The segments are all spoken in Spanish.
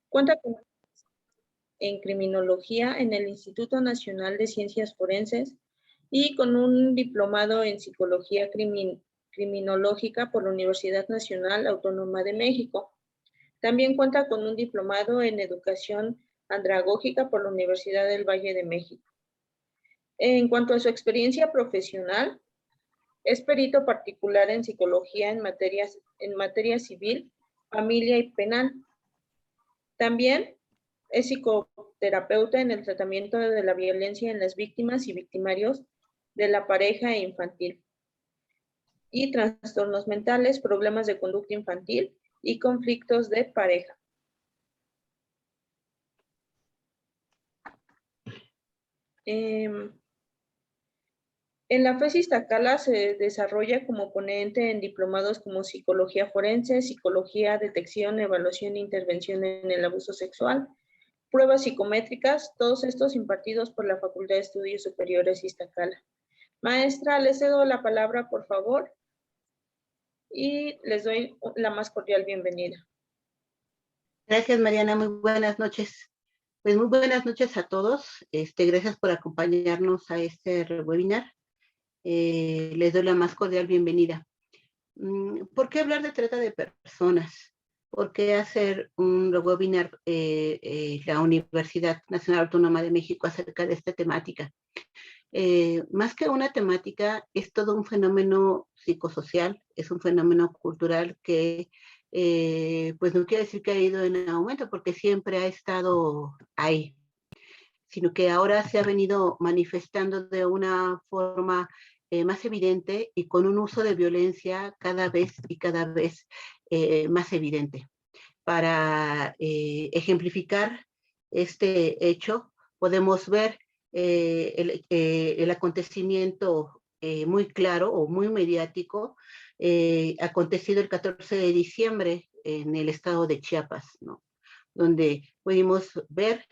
Cuenta con en criminología en el Instituto Nacional de Ciencias Forenses y con un diplomado en psicología criminológica por la Universidad Nacional Autónoma de México. También cuenta con un diplomado en educación andragógica por la Universidad del Valle de México. En cuanto a su experiencia profesional, es perito particular en psicología en materia civil, familia y penal. También es psicoterapeuta en el tratamiento de la violencia en las víctimas y victimarios de la pareja e infantil, y trastornos mentales, problemas de conducta infantil y conflictos de pareja. En la FES Iztacala se desarrolla como ponente en diplomados como Psicología Forense, Psicología, Detección, Evaluación e Intervención en el Abuso Sexual, pruebas psicométricas, todos estos impartidos por la Facultad de Estudios Superiores Iztacala. Maestra, les cedo la palabra, por favor, y les doy la más cordial bienvenida. Gracias, Mariana. Muy buenas noches. Pues muy buenas noches a todos. Gracias por acompañarnos a este webinar. Les doy la más cordial bienvenida. ¿Por qué hablar de trata de personas? ¿Por qué hacer un webinar la Universidad Nacional Autónoma de México acerca de esta temática? Más que una temática, es todo un fenómeno psicosocial, es un fenómeno cultural que pues no quiere decir que ha ido en aumento, porque siempre ha estado ahí, sino que ahora se ha venido manifestando de una forma más evidente y con un uso de violencia cada vez más evidente. Para ejemplificar este hecho, podemos ver el acontecimiento muy claro o muy mediático acontecido el 14 de diciembre en el estado de Chiapas, ¿no? Donde pudimos ver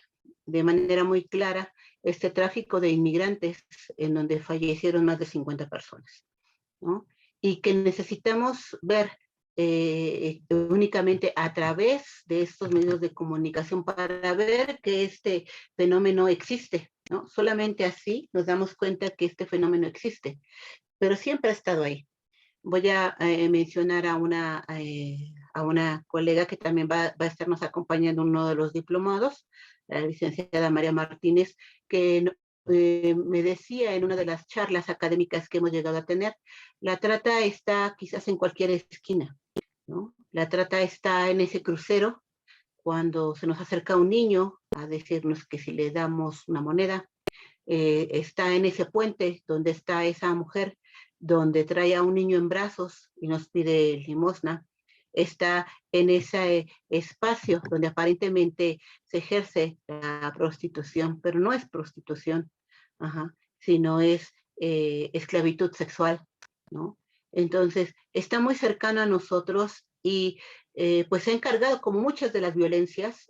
de manera muy clara este tráfico de inmigrantes en donde fallecieron más de 50 personas, ¿no? Y que necesitamos ver únicamente a través de estos medios de comunicación para ver que este fenómeno existe, ¿no? Solamente así nos damos cuenta que este fenómeno existe, pero siempre ha estado ahí. Voy a mencionar a una colega que también va a estarnos acompañando en uno de los diplomados, la licenciada María Martínez, que me decía en una de las charlas académicas que hemos llegado a tener, la trata está quizás en cualquier esquina, ¿no? La trata está en ese crucero cuando se nos acerca un niño a decirnos que si le damos una moneda, está en ese puente donde está esa mujer, donde trae a un niño en brazos y nos pide limosna, está en ese espacio donde aparentemente se ejerce la prostitución, pero no es prostitución, sino es esclavitud sexual, ¿no? Entonces, está muy cercano a nosotros y pues se ha encargado, como muchas de las violencias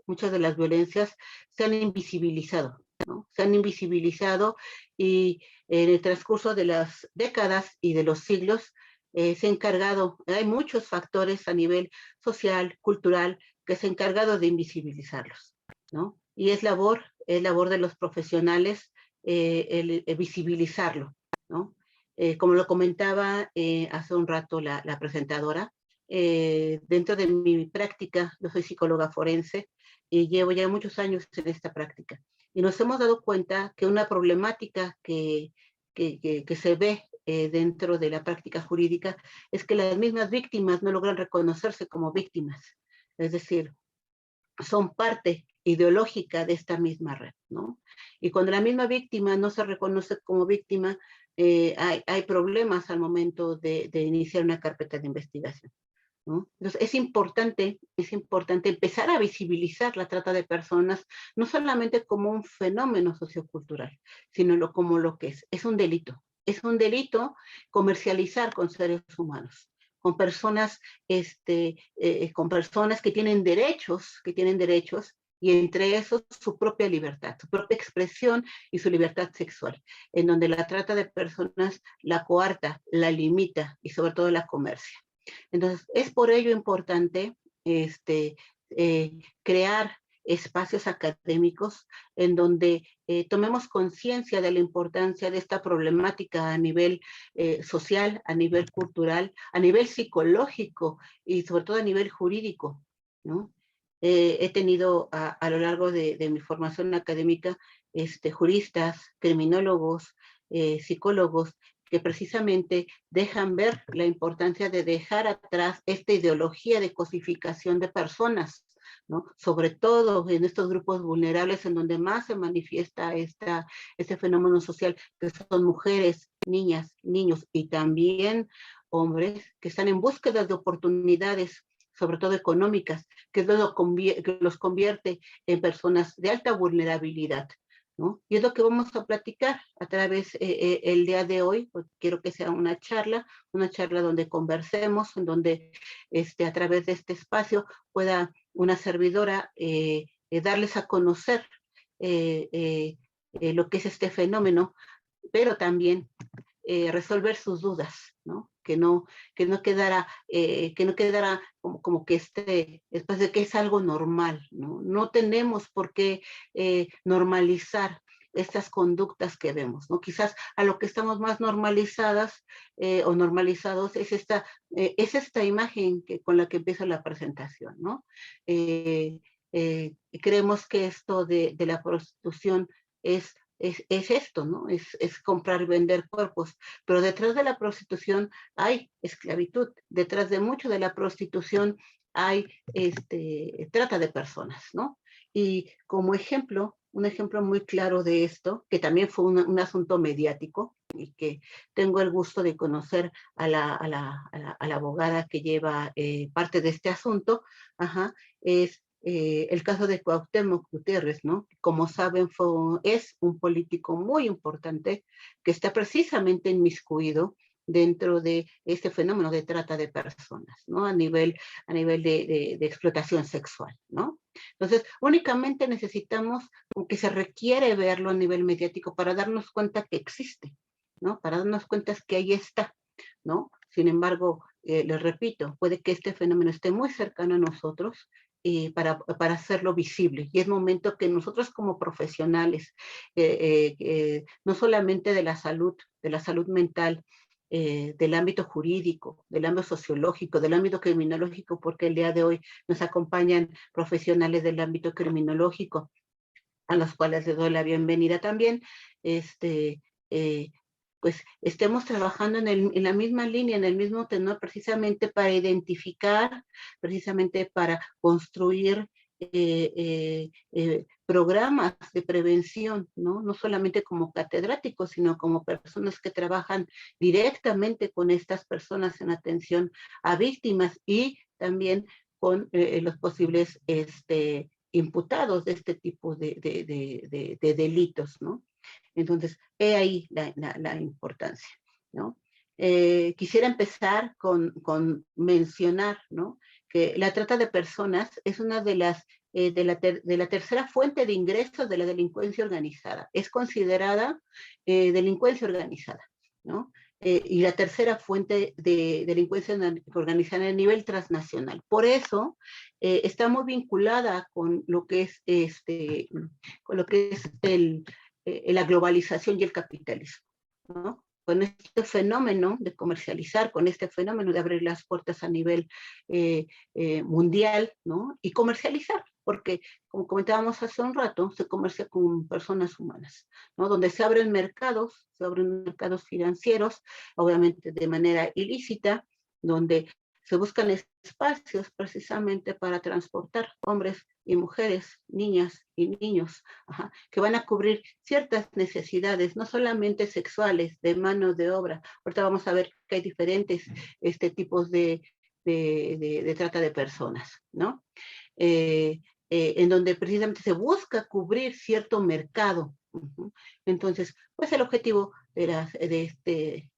se han invisibilizado, ¿no? Se han invisibilizado y en el transcurso de las décadas y de los siglos se ha encargado, hay muchos factores a nivel social, cultural, que se han encargado de invisibilizarlos, ¿no? Y es labor de los profesionales el visibilizarlo, ¿no? Como lo comentaba hace un rato la presentadora, dentro de mi práctica, yo soy psicóloga forense y llevo ya muchos años en esta práctica. Y nos hemos dado cuenta que una problemática que se ve dentro de la práctica jurídica es que las mismas víctimas no logran reconocerse como víctimas. Es decir, son parte ideológica de esta misma red, ¿no? Y cuando la misma víctima no se reconoce como víctima, hay problemas al momento de iniciar una carpeta de investigación, ¿no? Entonces es importante empezar a visibilizar la trata de personas, no solamente como un fenómeno sociocultural, sino como lo que es un delito. Es un delito comercializar con seres humanos, con personas que tienen derechos, y entre esos su propia libertad, su propia expresión y su libertad sexual, en donde la trata de personas la coarta, la limita y sobre todo la comercia. Entonces, es por ello importante crear espacios académicos en donde tomemos conciencia de la importancia de esta problemática a nivel social, a nivel cultural, a nivel psicológico y sobre todo a nivel jurídico, ¿no? He tenido a lo largo de mi formación académica juristas, criminólogos, psicólogos, que precisamente dejan ver la importancia de dejar atrás esta ideología de cosificación de personas, ¿no? Sobre todo en estos grupos vulnerables en donde más se manifiesta este fenómeno social, que son mujeres, niñas, niños y también hombres que están en búsqueda de oportunidades, sobre todo económicas, que los convierte en personas de alta vulnerabilidad, ¿no? Y es lo que vamos a platicar a través el día de hoy, pues quiero que sea una charla donde conversemos, en donde a través de este espacio pueda una servidora darles a conocer lo que es este fenómeno, pero también resolver sus dudas, ¿no? Que no quedara como que después de que es algo normal, ¿no? No tenemos por qué normalizar estas conductas que vemos, ¿no? Quizás a lo que estamos más normalizadas o normalizados es esta imagen con la que empieza la presentación, ¿no? Creemos que esto de la prostitución es esto, ¿no? Es comprar y vender cuerpos, pero detrás de la prostitución hay esclavitud, detrás de mucho de la prostitución hay trata de personas, ¿no? Y como ejemplo, un ejemplo muy claro de esto, que también fue un asunto mediático y que tengo el gusto de conocer a la abogada que lleva parte de este asunto, es el caso de Cuauhtémoc Gutiérrez, ¿no? Como saben, es un político muy importante que está precisamente inmiscuido dentro de este fenómeno de trata de personas, ¿no? A nivel de explotación sexual, ¿no? Entonces, únicamente necesitamos, aunque se requiere verlo a nivel mediático para darnos cuenta que existe, ¿no? Para darnos cuenta que ahí está, ¿no? Sin embargo, les repito, puede que este fenómeno esté muy cercano a nosotros para hacerlo visible. Y es momento que nosotros como profesionales, no solamente de la salud mental, del ámbito jurídico, del ámbito sociológico, del ámbito criminológico, porque el día de hoy nos acompañan profesionales del ámbito criminológico, a los cuales les doy la bienvenida también, pues estemos trabajando en la misma línea, en el mismo tenor, precisamente para identificar, precisamente para construir programas de prevención, ¿no? No solamente como catedráticos, sino como personas que trabajan directamente con estas personas en atención a víctimas y también con los posibles imputados de este tipo de delitos, ¿no? Entonces, he ahí la importancia, ¿no? Quisiera empezar con mencionar, ¿no? Que la trata de personas es una de la tercera fuente de ingresos de la delincuencia organizada. Es considerada delincuencia organizada, ¿no? Y la tercera fuente de delincuencia organizada a nivel transnacional. Por eso está muy vinculada con lo que es la globalización y el capitalismo, ¿no? Con este fenómeno de comercializar, con este fenómeno de abrir las puertas a nivel mundial, ¿no? Y comercializar, porque como comentábamos hace un rato, se comercia con personas humanas, ¿no? Donde se abren mercados financieros, obviamente de manera ilícita, donde se buscan espacios precisamente para transportar hombres y mujeres, niñas y niños, que van a cubrir ciertas necesidades, no solamente sexuales, de mano de obra. Ahorita vamos a ver que hay diferentes tipos de trata de personas, ¿no? En donde precisamente se busca cubrir cierto mercado. Entonces, pues el objetivo de este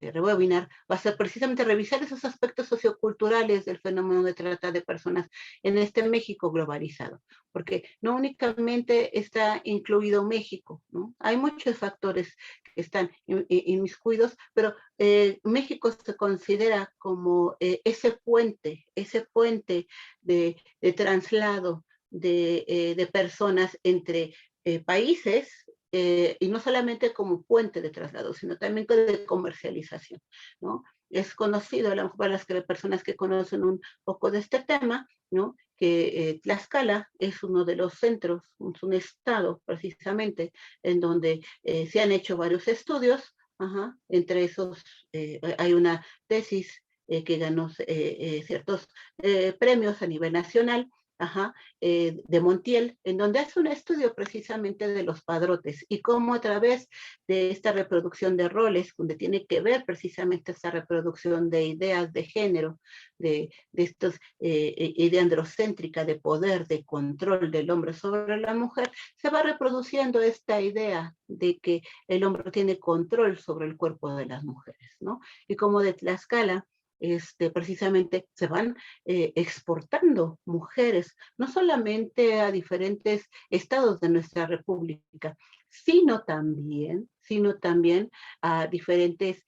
webinar va a ser precisamente revisar esos aspectos socioculturales del fenómeno de trata de personas en este México globalizado, porque no únicamente está incluido México, ¿no? Hay muchos factores que están inmiscuidos, pero México se considera como ese puente de traslado de personas entre países, y no solamente como puente de traslado, sino también de comercialización, ¿no? Es conocido, a lo mejor para las personas que conocen un poco de este tema, ¿no? Que Tlaxcala es uno de los centros, es un estado precisamente, en donde se han hecho varios estudios, entre esos hay una tesis que ganó ciertos premios a nivel nacional, de Montiel, en donde hace un estudio precisamente de los padrotes y cómo a través de esta reproducción de roles, donde tiene que ver precisamente esta reproducción de ideas de género, de estos idea androcéntrica de poder, de control del hombre sobre la mujer, se va reproduciendo esta idea de que el hombre tiene control sobre el cuerpo de las mujeres, ¿no? Y como de Tlaxcala, precisamente se van exportando mujeres, no solamente a diferentes estados de nuestra república, sino también a diferentes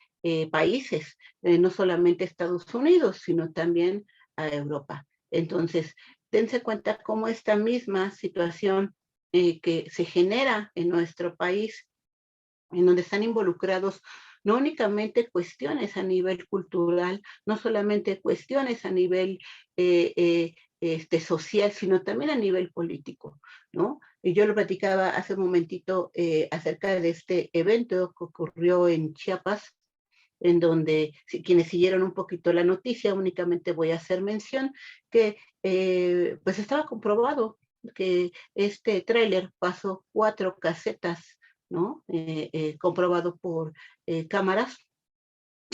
países, no solamente Estados Unidos, sino también a Europa. Entonces, dense cuenta cómo esta misma situación que se genera en nuestro país, en donde están involucrados no únicamente cuestiones a nivel cultural, no solamente cuestiones a nivel social, sino también a nivel político, ¿no? Y yo lo platicaba hace un momentito acerca de este evento que ocurrió en Chiapas, en donde quienes siguieron un poquito la noticia, únicamente voy a hacer mención que pues estaba comprobado que este tráiler pasó 4 casetas, ¿no? Comprobado por cámaras,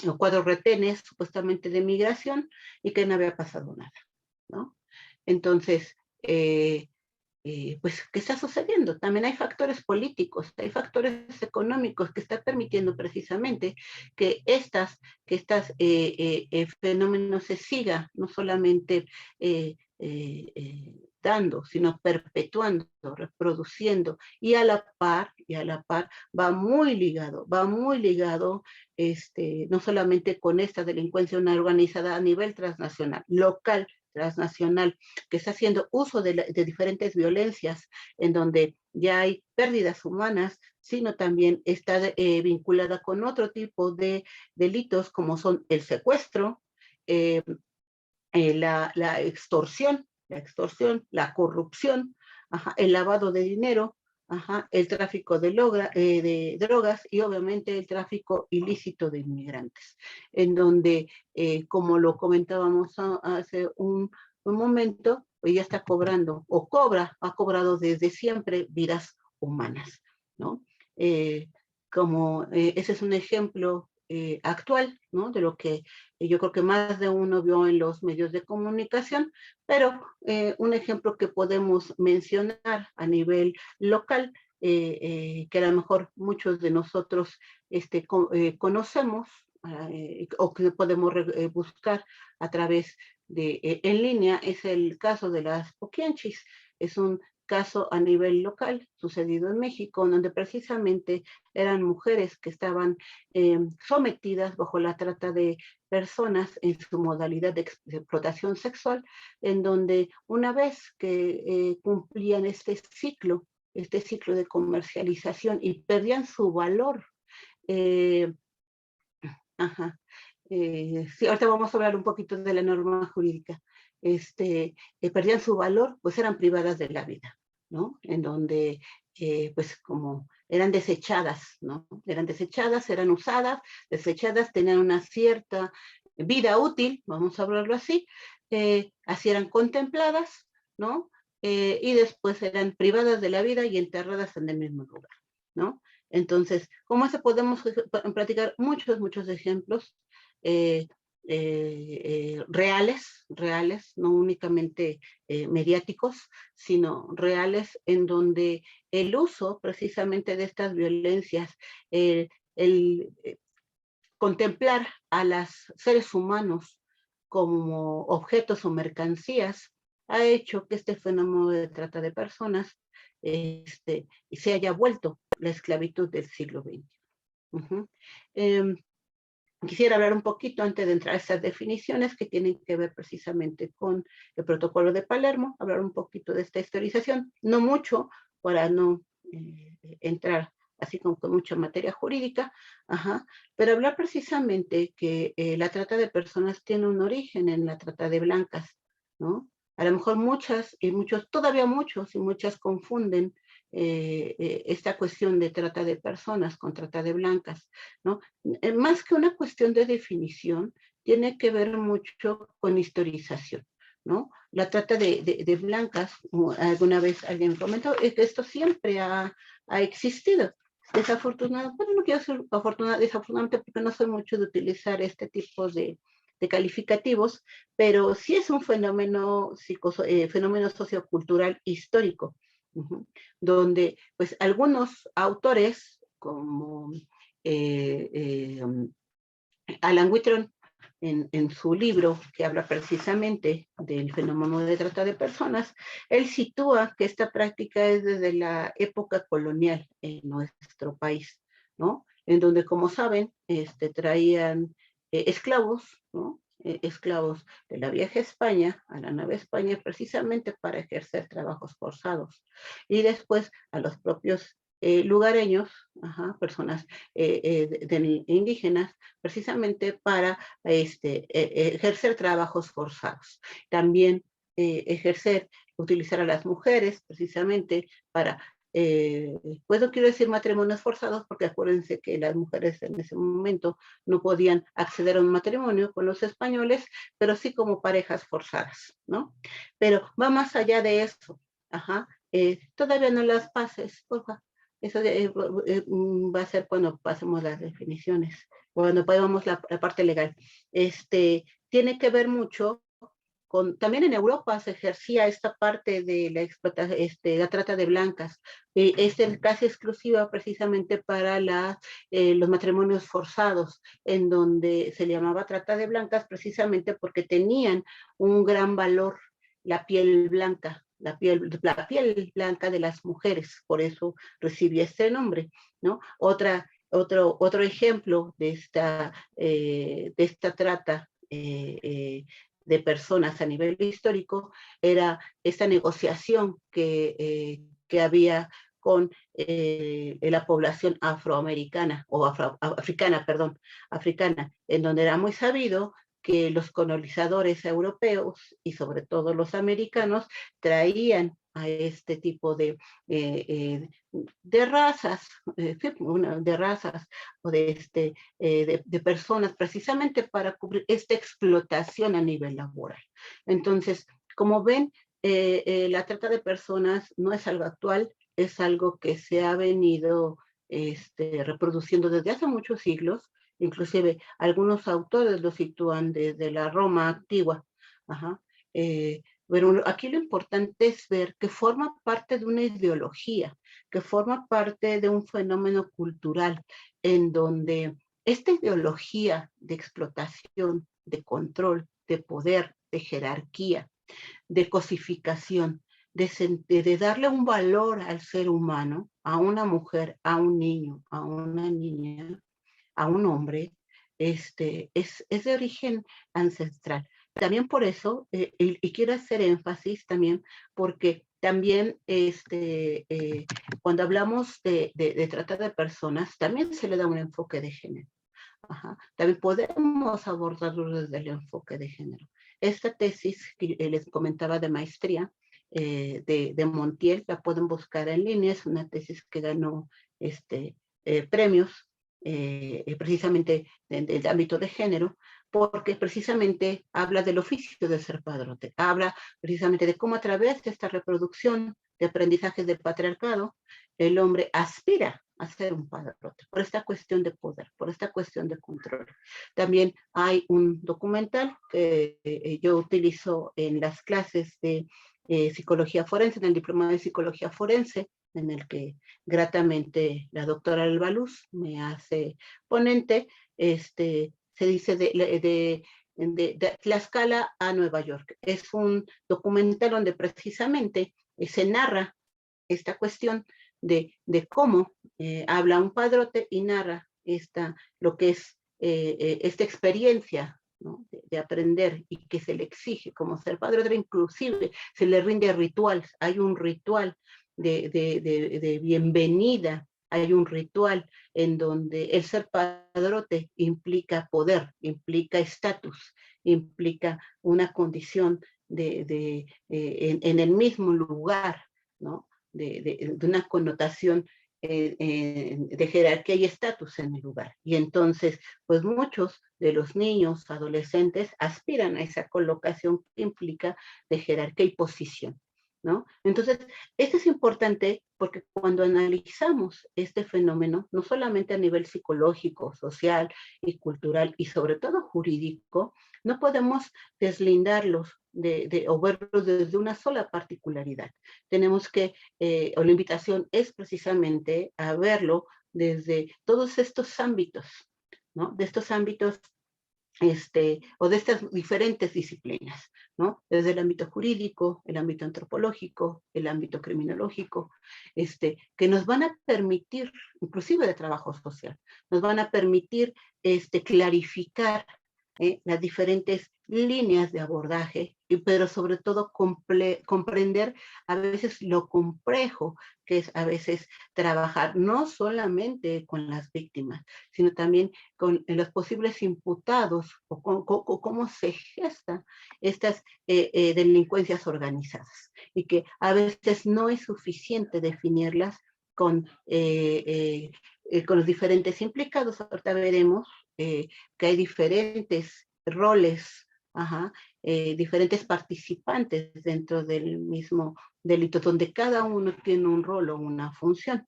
o 4 retenes supuestamente de migración, y que no había pasado nada, ¿no? Entonces, pues, ¿qué está sucediendo? También hay factores políticos, hay factores económicos que están permitiendo precisamente que estos fenómenos se sigan, no solamente dando, sino perpetuando, reproduciendo, y a la par va muy ligado, no solamente con esta delincuencia organizada a nivel transnacional, local, transnacional, que está haciendo uso de diferentes violencias, en donde ya hay pérdidas humanas, sino también está vinculada con otro tipo de delitos, como son el secuestro, la extorsión, la corrupción, el lavado de dinero, el tráfico de drogas y obviamente el tráfico ilícito de inmigrantes, en donde, como lo comentábamos hace un momento, pues ya está cobrando, o ha cobrado desde siempre vidas humanas, ¿no? Ese es un ejemplo actual, ¿no? De lo que yo creo que más de uno vio en los medios de comunicación, pero un ejemplo que podemos mencionar a nivel local, que a lo mejor muchos de nosotros conocemos, o que podemos buscar a través de en línea, es el caso de las Poquianchis. Es un caso a nivel local sucedido en México, donde precisamente eran mujeres que estaban sometidas bajo la trata de personas en su modalidad de explotación sexual, en donde una vez que cumplían este ciclo de comercialización y perdían su valor, eh, sí, ahorita vamos a hablar un poquito de la norma jurídica, perdían su valor, pues eran privadas de la vida, ¿no? En donde, pues como eran desechadas, ¿no? Eran desechadas, eran usadas, desechadas, tenían una cierta vida útil, vamos a hablarlo así, así eran contempladas, ¿no? Y después eran privadas de la vida y enterradas en el mismo lugar, ¿no? Entonces, ¿cómo se podemos platicar muchos ejemplos reales, no únicamente mediáticos, sino reales, en donde el uso precisamente de estas violencias, el contemplar a los seres humanos como objetos o mercancías, ha hecho que este fenómeno de trata de personas se haya vuelto la esclavitud del siglo XX. quisiera hablar un poquito antes de entrar a estas definiciones que tienen que ver precisamente con el protocolo de Palermo, hablar un poquito de esta historización, no mucho para no entrar así como con mucha materia jurídica, pero hablar precisamente que la trata de personas tiene un origen en la trata de blancas, ¿no? A lo mejor muchas y muchos, todavía muchos y muchas confunden esta cuestión de trata de personas con trata de blancas, ¿no? Más que una cuestión de definición, tiene que ver mucho con historización, ¿no? La trata de blancas, como alguna vez alguien comentó, es que esto siempre ha existido. Desafortunadamente, bueno, no quiero ser desafortunadamente porque no soy mucho de utilizar este tipo de calificativos, pero sí es un fenómeno, fenómeno sociocultural histórico, donde pues algunos autores como Alan Whitron en su libro que habla precisamente del fenómeno de trata de personas, él sitúa que esta práctica es desde la época colonial en nuestro país, ¿no? En donde, como saben, traían esclavos, ¿no? Esclavos de la vieja España a la Nueva España precisamente para ejercer trabajos forzados. Y después a los propios lugareños, personas indígenas, precisamente para ejercer trabajos forzados. También utilizar a las mujeres precisamente para, pues no quiero decir matrimonios forzados, porque acuérdense que las mujeres en ese momento no podían acceder a un matrimonio con los españoles, pero sí como parejas forzadas, ¿no? Pero va más allá de eso, todavía no las pases, por favor. Eso va a ser cuando pasemos las definiciones, cuando podamos la parte legal. Tiene que ver mucho con, también en Europa se ejercía esta parte de la explotación, la trata de blancas. Es casi exclusiva precisamente para los matrimonios forzados, en donde se llamaba trata de blancas precisamente porque tenían un gran valor la piel blanca, la piel blanca de las mujeres, por eso recibía este nombre, ¿no? Otro ejemplo de esta trata de personas a nivel histórico era esta negociación que había con la población afroamericana, o africana, en donde era muy sabido que los colonizadores europeos y sobre todo los americanos traían a este tipo de razas, de razas o de personas precisamente para cubrir esta explotación a nivel laboral. Entonces, como ven, la trata de personas no es algo actual, es algo que se ha venido reproduciendo desde hace muchos siglos. Inclusive algunos autores lo sitúan desde la Roma antigua. Pero aquí lo importante es ver que forma parte de una ideología, que forma parte de un fenómeno cultural, en donde esta ideología de explotación, de control, de poder, de jerarquía, de cosificación, de darle un valor al ser humano, a una mujer, a un niño, a una niña, a un hombre, es de origen ancestral. También por eso, y quiero hacer énfasis también, porque también cuando hablamos de trata de personas, también se le da un enfoque de género. También podemos abordarlo desde el enfoque de género. Esta tesis que les comentaba de maestría de Montiel, la pueden buscar en línea, es una tesis que ganó premios precisamente del ámbito de género, porque precisamente habla del oficio de ser padrote, habla precisamente de cómo a través de esta reproducción de aprendizajes del patriarcado, el hombre aspira a ser un padrote, por esta cuestión de poder, por esta cuestión de control. También hay un documental que yo utilizo en las clases de psicología forense, en el diploma de psicología forense, en el que gratamente la doctora Albaluz me hace ponente, se dice de Tlaxcala a Nueva York. Es un documental donde precisamente se narra esta cuestión de cómo habla un padrote y narra lo que es esta experiencia, ¿no? de aprender y que se le exige como ser padre, inclusive se le rinde rituales. Hay un ritual de bienvenida, hay un ritual en donde el ser padrote implica poder, implica estatus, implica una condición en el mismo lugar, ¿no? de una connotación de jerarquía y estatus en el lugar. Y entonces, pues muchos de los niños, adolescentes, aspiran a esa colocación que implica de jerarquía y posición, ¿no? Entonces, esto es importante porque cuando analizamos este fenómeno, no solamente a nivel psicológico, social y cultural, y sobre todo jurídico, no podemos deslindarlos o verlos desde una sola particularidad. Tenemos que, o la invitación es precisamente a verlo desde todos estos ámbitos, ¿no? De estos ámbitos o de estas diferentes disciplinas, ¿no? Desde el ámbito jurídico, el ámbito antropológico, el ámbito criminológico, que nos van a permitir, inclusive de trabajo social, nos van a permitir clarificar las diferentes líneas de abordaje, pero sobre todo comprender a veces lo complejo que es a veces trabajar no solamente con las víctimas, sino también con los posibles imputados o cómo se gestan estas delincuencias organizadas y que a veces no es suficiente definirlas con los diferentes implicados. Ahorita veremos que hay diferentes roles, diferentes participantes dentro del mismo delito, donde cada uno tiene un rol o una función.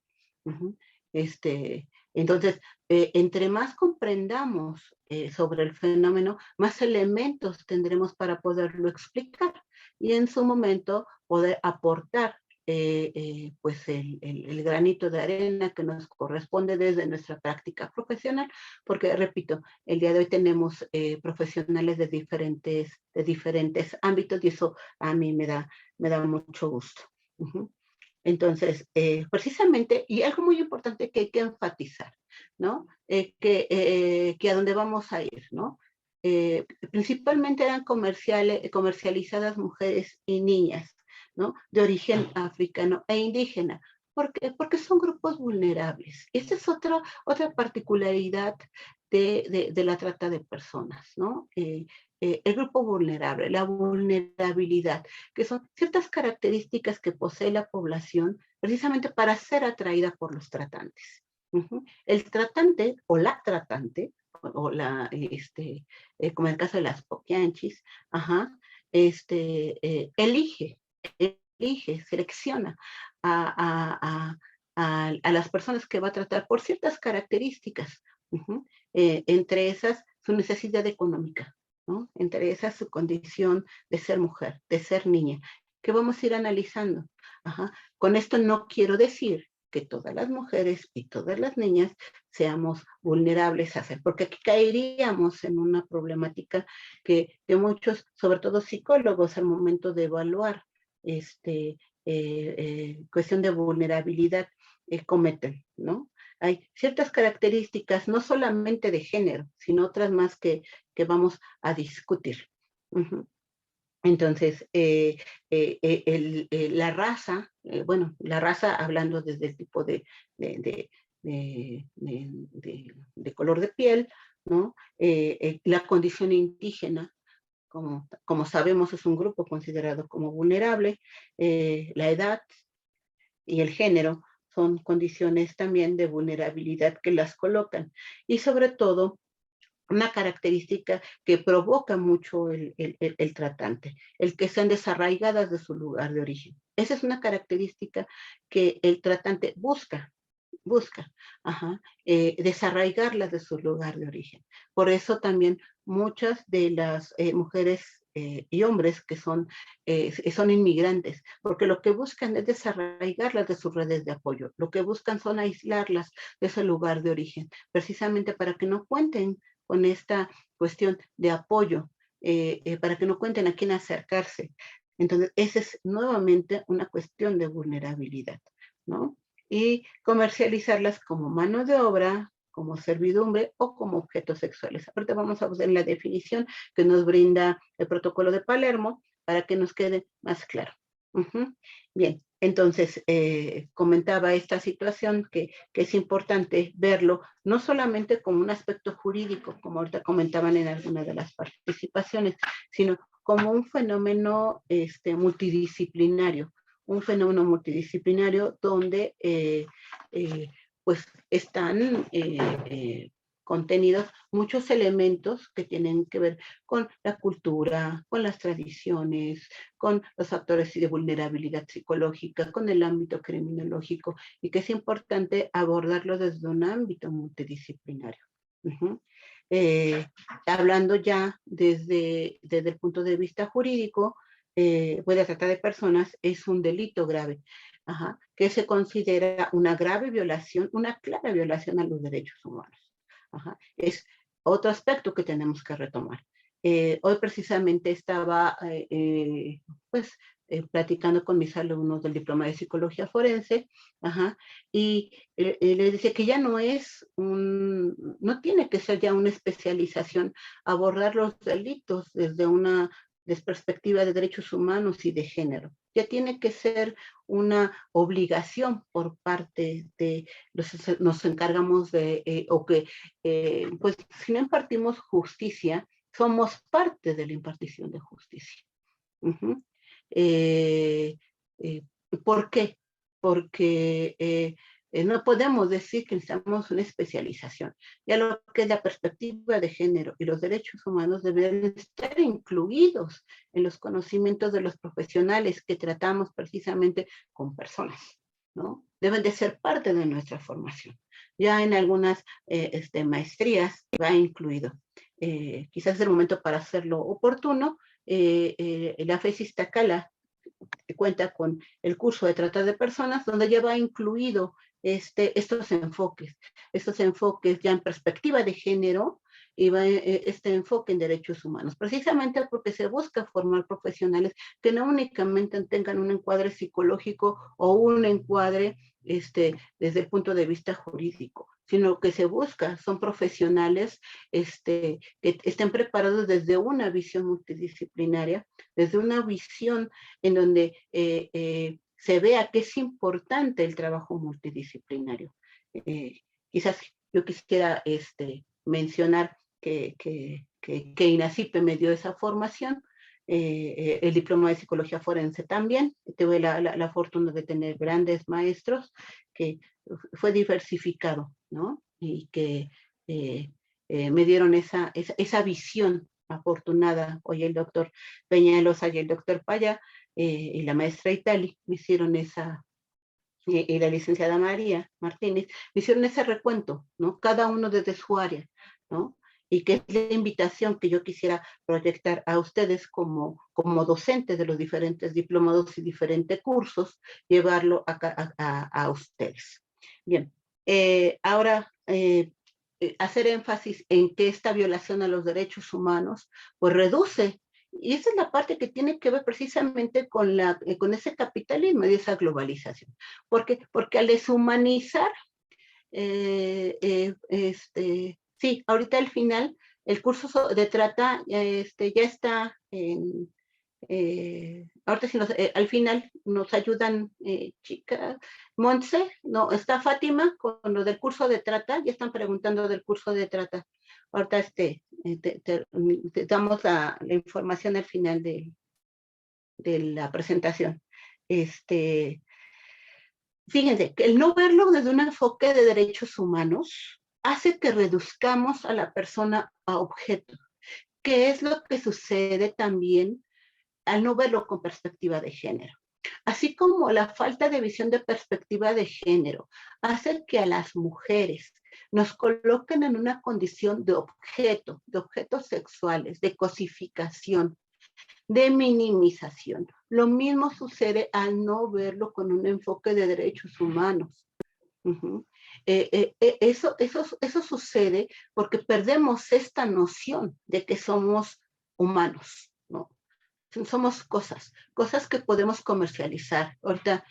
Entonces, entre más comprendamos sobre el fenómeno, más elementos tendremos para poderlo explicar y en su momento poder aportar pues el granito de arena que nos corresponde desde nuestra práctica profesional, porque repito, el día de hoy tenemos profesionales de diferentes ámbitos y eso a mí me da mucho gusto. Entonces, precisamente, y algo muy importante que hay que enfatizar, ¿no? Que a dónde vamos a ir, ¿no? Principalmente eran comercializadas mujeres y niñas, ¿no? De origen africano e indígena. ¿Por qué? Porque son grupos vulnerables. Esta es otra particularidad de la trata de personas, ¿no? El grupo vulnerable, la vulnerabilidad, que son ciertas características que posee la población precisamente para ser atraída por los tratantes. El tratante o la tratante, o como en el caso de las poquianchis, elige, selecciona a las personas que va a tratar por ciertas características, entre esas su necesidad económica, ¿no? Entre esas su condición de ser mujer, de ser niña, que vamos a ir analizando. Con esto no quiero decir que todas las mujeres y todas las niñas seamos vulnerables a hacer, porque aquí caeríamos en una problemática que muchos, sobre todo psicólogos, al momento de evaluar cuestión de vulnerabilidad, cometen, ¿no? Hay ciertas características, no solamente de género, sino otras más que vamos a discutir. Entonces, la raza, la raza hablando desde el tipo de color de piel, ¿no? La condición indígena, como sabemos, es un grupo considerado como vulnerable, la edad y el género son condiciones también de vulnerabilidad que las colocan. Y sobre todo, una característica que provoca mucho el tratante, el que sean desarraigadas de su lugar de origen. Esa es una característica que el tratante busca desarraigarlas de su lugar de origen. Por eso también muchas de las mujeres y hombres que son inmigrantes, porque lo que buscan es desarraigarlas de sus redes de apoyo, lo que buscan son aislarlas de ese lugar de origen, precisamente para que no cuenten con esta cuestión de apoyo, para que no cuenten a quién acercarse. Entonces, esa es nuevamente una cuestión de vulnerabilidad, ¿no? Y comercializarlas como mano de obra como servidumbre o como objetos sexuales. Ahorita vamos a ver la definición que nos brinda el protocolo de Palermo para que nos quede más claro. Bien, entonces comentaba esta situación que es importante verlo no solamente como un aspecto jurídico, como ahorita comentaban en alguna de las participaciones, sino como un fenómeno multidisciplinario, donde pues están contenidos muchos elementos que tienen que ver con la cultura, con las tradiciones, con los factores de vulnerabilidad psicológica, con el ámbito criminológico, y que es importante abordarlo desde un ámbito multidisciplinario. Hablando ya desde el punto de vista jurídico, la trata de personas es un delito grave, que se considera una grave violación, una clara violación a los derechos humanos. Es otro aspecto que tenemos que retomar. Hoy precisamente estaba platicando con mis alumnos del diploma de psicología forense, y les decía que ya no tiene que ser ya una especialización abordar los delitos desde una perspectiva de derechos humanos y de género. Ya tiene que ser una obligación por parte de nos encargamos de, pues si no impartimos justicia, somos parte de la impartición de justicia. ¿Por qué? Porque no podemos decir que necesitamos una especialización. Ya lo que es la perspectiva de género y los derechos humanos deben estar incluidos en los conocimientos de los profesionales que tratamos precisamente con personas, ¿no? Deben de ser parte de nuestra formación. Ya en algunas maestrías va incluido. Quizás es el momento para hacerlo oportuno. La FES Iztacala cuenta con el curso de trata de personas, donde ya va incluido estos enfoques ya en perspectiva de género, y va este enfoque en derechos humanos, precisamente porque se busca formar profesionales que no únicamente tengan un encuadre psicológico o un encuadre desde el punto de vista jurídico, sino que se busca, son profesionales que estén preparados desde una visión multidisciplinaria, desde una visión en donde se vea que es importante el trabajo multidisciplinario. Quizás yo quisiera mencionar que INACYPE me dio esa formación, el diploma de psicología forense también. Tuve la fortuna de tener grandes maestros, que fue diversificado, ¿no? Y que me dieron esa visión afortunada. Hoy el doctor Peñalosa y el doctor Paya y la maestra Itali me hicieron y la licenciada María Martínez, me hicieron ese recuento, ¿no? Cada uno desde su área, ¿no? Y que es la invitación que yo quisiera proyectar a ustedes como docentes de los diferentes diplomados y diferentes cursos, llevarlo a ustedes. Bien, ahora hacer énfasis en que esta violación a los derechos humanos pues reduce, y esa es la parte que tiene que ver precisamente con ese capitalismo y esa globalización. Porque al deshumanizar, sí, ahorita al final, el curso de trata ya está ahorita sí al final nos ayudan chicas. Montse, no, está Fátima con lo del curso de trata, ya están preguntando del curso de trata. Ahorita te damos la información al final de la presentación. Fíjense, que el no verlo desde un enfoque de derechos humanos hace que reduzcamos a la persona a objeto, que es lo que sucede también al no verlo con perspectiva de género. Así como la falta de visión de perspectiva de género hace que a las mujeres nos coloquen en una condición de objetos sexuales, de cosificación, de minimización. Lo mismo sucede al no verlo con un enfoque de derechos humanos. Eso sucede porque perdemos esta noción de que somos humanos, ¿no? somos cosas que podemos comercializar. Ahorita,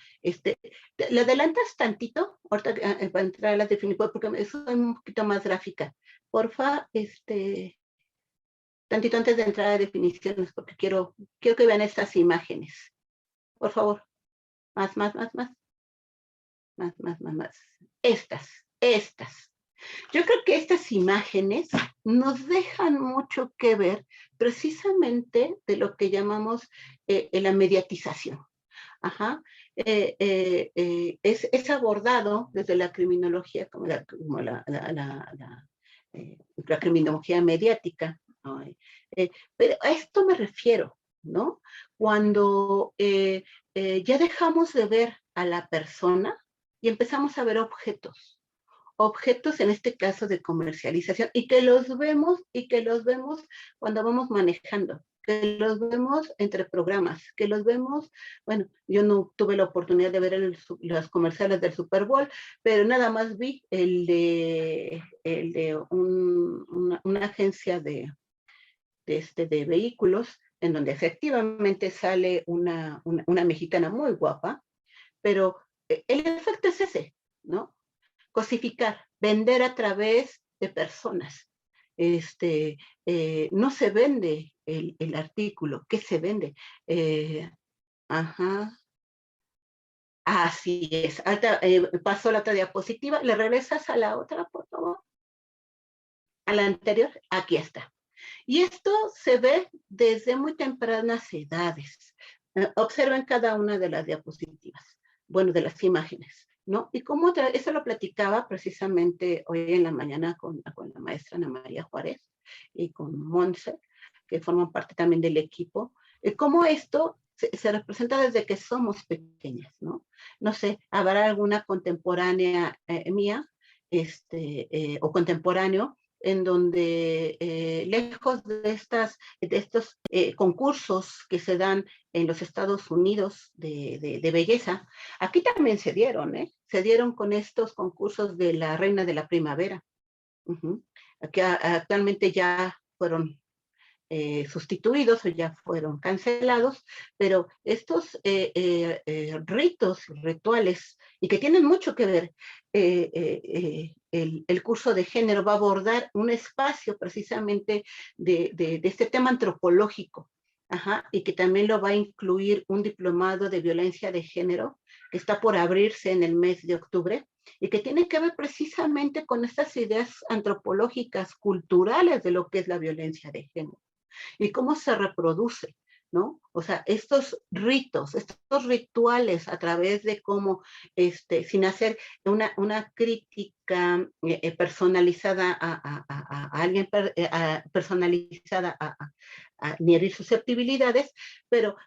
¿le adelantas tantito? Ahorita para entrar a las definiciones, porque soy un poquito más gráfica. Porfa, tantito antes de entrar a definiciones, porque quiero que vean estas imágenes. Por favor, más. Estas. Yo creo que estas imágenes nos dejan mucho que ver precisamente de lo que llamamos la mediatización. Ajá. Es abordado desde la criminología como la criminología mediática, ¿no? Pero a esto me refiero, ¿no? Cuando ya dejamos de ver a la persona y empezamos a ver objetos en este caso de comercialización, y que los vemos cuando vamos manejando, que los vemos entre programas, que los vemos, bueno, yo no tuve la oportunidad de ver los comerciales del Super Bowl, pero nada más vi el de una agencia de vehículos, en donde efectivamente sale una mexicana muy guapa, pero el efecto es ese, ¿no? Cosificar, vender a través de personas. No se vende el artículo, ¿qué se vende? Ajá. Así es. Paso la otra diapositiva. ¿Le regresas a la otra, por favor? A la anterior. Aquí está. Y esto se ve desde muy tempranas edades. Observen cada una de las diapositivas, bueno, de las imágenes, ¿no? Y cómo eso lo platicaba precisamente hoy en la mañana con la maestra Ana María Juárez y con Monse, que forman parte también del equipo, cómo esto se representa desde que somos pequeñas, ¿no? No sé, habrá alguna contemporánea mía, o contemporáneo, en donde lejos de estos concursos que se dan en los Estados Unidos de belleza, aquí también se dieron con estos concursos de la Reina de la Primavera, que actualmente ya fueron sustituidos o ya fueron cancelados, pero estos ritos, rituales, y que tienen mucho que ver, el curso de género va a abordar un espacio precisamente de este tema antropológico, y que también lo va a incluir un diplomado de violencia de género que está por abrirse en el mes de octubre, y que tiene que ver precisamente con estas ideas antropológicas, culturales de lo que es la violencia de género y cómo se reproduce, ¿no? O sea, estos ritos, estos rituales a través de cómo, sin hacer una crítica personalizada a alguien, personalizada ni herir susceptibilidades, pero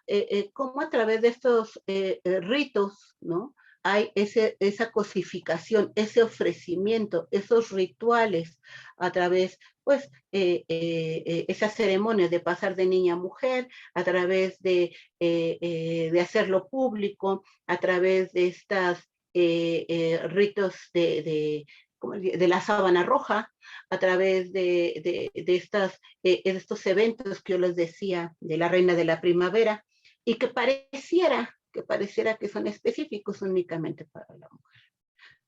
cómo a través de estos ritos, ¿no? Hay esa cosificación, ese ofrecimiento, esos rituales a través, pues, esas ceremonias de pasar de niña a mujer, a través de hacerlo público, a través de estos ritos de la sábana roja, a través de estos eventos que yo les decía, de la Reina de la Primavera, y que pareciera que son específicos únicamente para la mujer,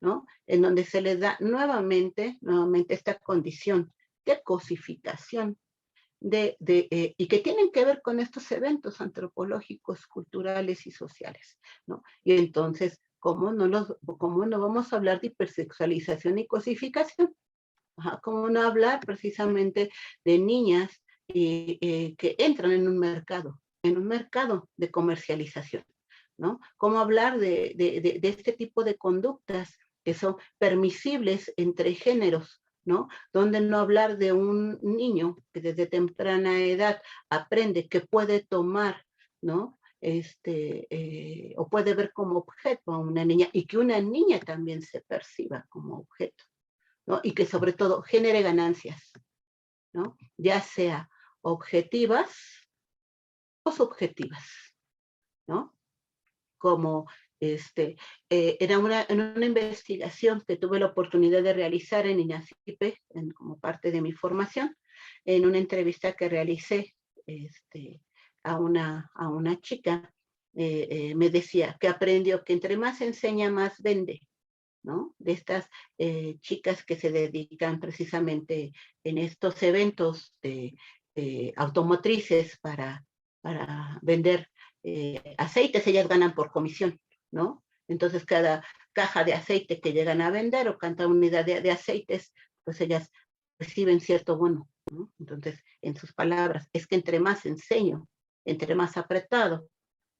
¿no? En donde se les da nuevamente esta condición de cosificación, y que tienen que ver con estos eventos antropológicos, culturales y sociales, ¿no? Y entonces, ¿cómo no vamos a hablar de hipersexualización y cosificación? ¿Cómo no hablar precisamente de niñas que entran en un mercado de comercialización, ¿no? ¿Cómo hablar de este tipo de conductas que son permisibles entre géneros, ¿no? Donde no hablar de un niño que desde temprana edad aprende que puede tomar, ¿no? O puede ver como objeto a una niña, y que una niña también se perciba como objeto, ¿no? Y que sobre todo genere ganancias, ¿no? Ya sea objetivas o subjetivas, ¿no? Como en una investigación que tuve la oportunidad de realizar en INACIPE, como parte de mi formación, en una entrevista que realicé a una chica, me decía que aprendió que entre más enseña, más vende, ¿no? De estas chicas que se dedican precisamente en estos eventos automotrices para vender aceites, ellas ganan por comisión, ¿no? Entonces cada caja de aceite que llegan a vender o cada unidad de aceites, pues ellas reciben cierto bono, ¿no? Entonces, en sus palabras, es que entre más enseño, entre más apretado,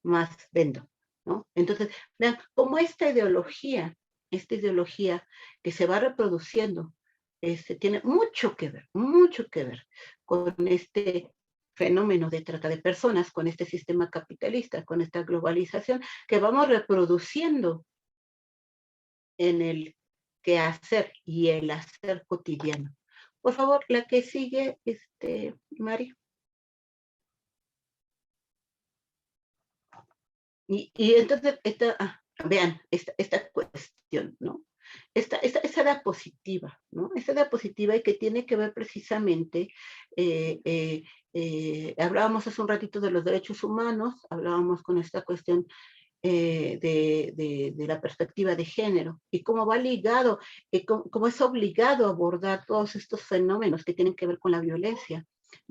más vendo, ¿no? Entonces, vean, como esta ideología que se va reproduciendo, tiene mucho que ver con este fenómeno de trata de personas, con este sistema capitalista, con esta globalización que vamos reproduciendo en el quehacer y el hacer cotidiano. Por favor, la que sigue, Mari. Y entonces, vean, esta cuestión, ¿no? Esa edad positiva, ¿no? Esa edad positiva y que tiene que ver precisamente, hablábamos hace un ratito de los derechos humanos, hablábamos con esta cuestión de la perspectiva de género y cómo va ligado, cómo es obligado a abordar todos estos fenómenos que tienen que ver con la violencia,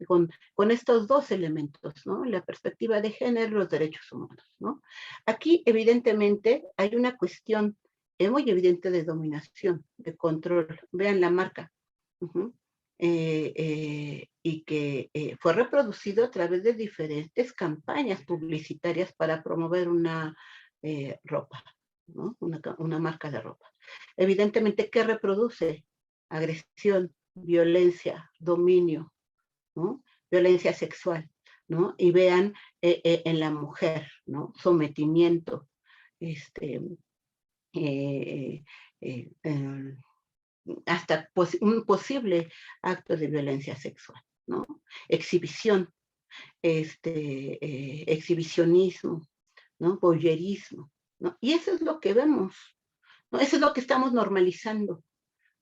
con estos dos elementos, ¿no? La perspectiva de género y los derechos humanos, ¿no? Aquí, evidentemente, hay una cuestión muy evidente de dominación, de control. Vean la marca. Y que fue reproducido a través de diferentes campañas publicitarias para promover una ropa, ¿no? Una marca de ropa. Evidentemente, ¿qué reproduce? Agresión, violencia, dominio, ¿no? Violencia sexual, ¿no? Y vean en la mujer, ¿no? Sometimiento, hasta un posible acto de violencia sexual, ¿no? Exhibición, exhibicionismo, ¿no? Voyerismo, ¿no? Y eso es lo que vemos, ¿no? Eso es lo que estamos normalizando,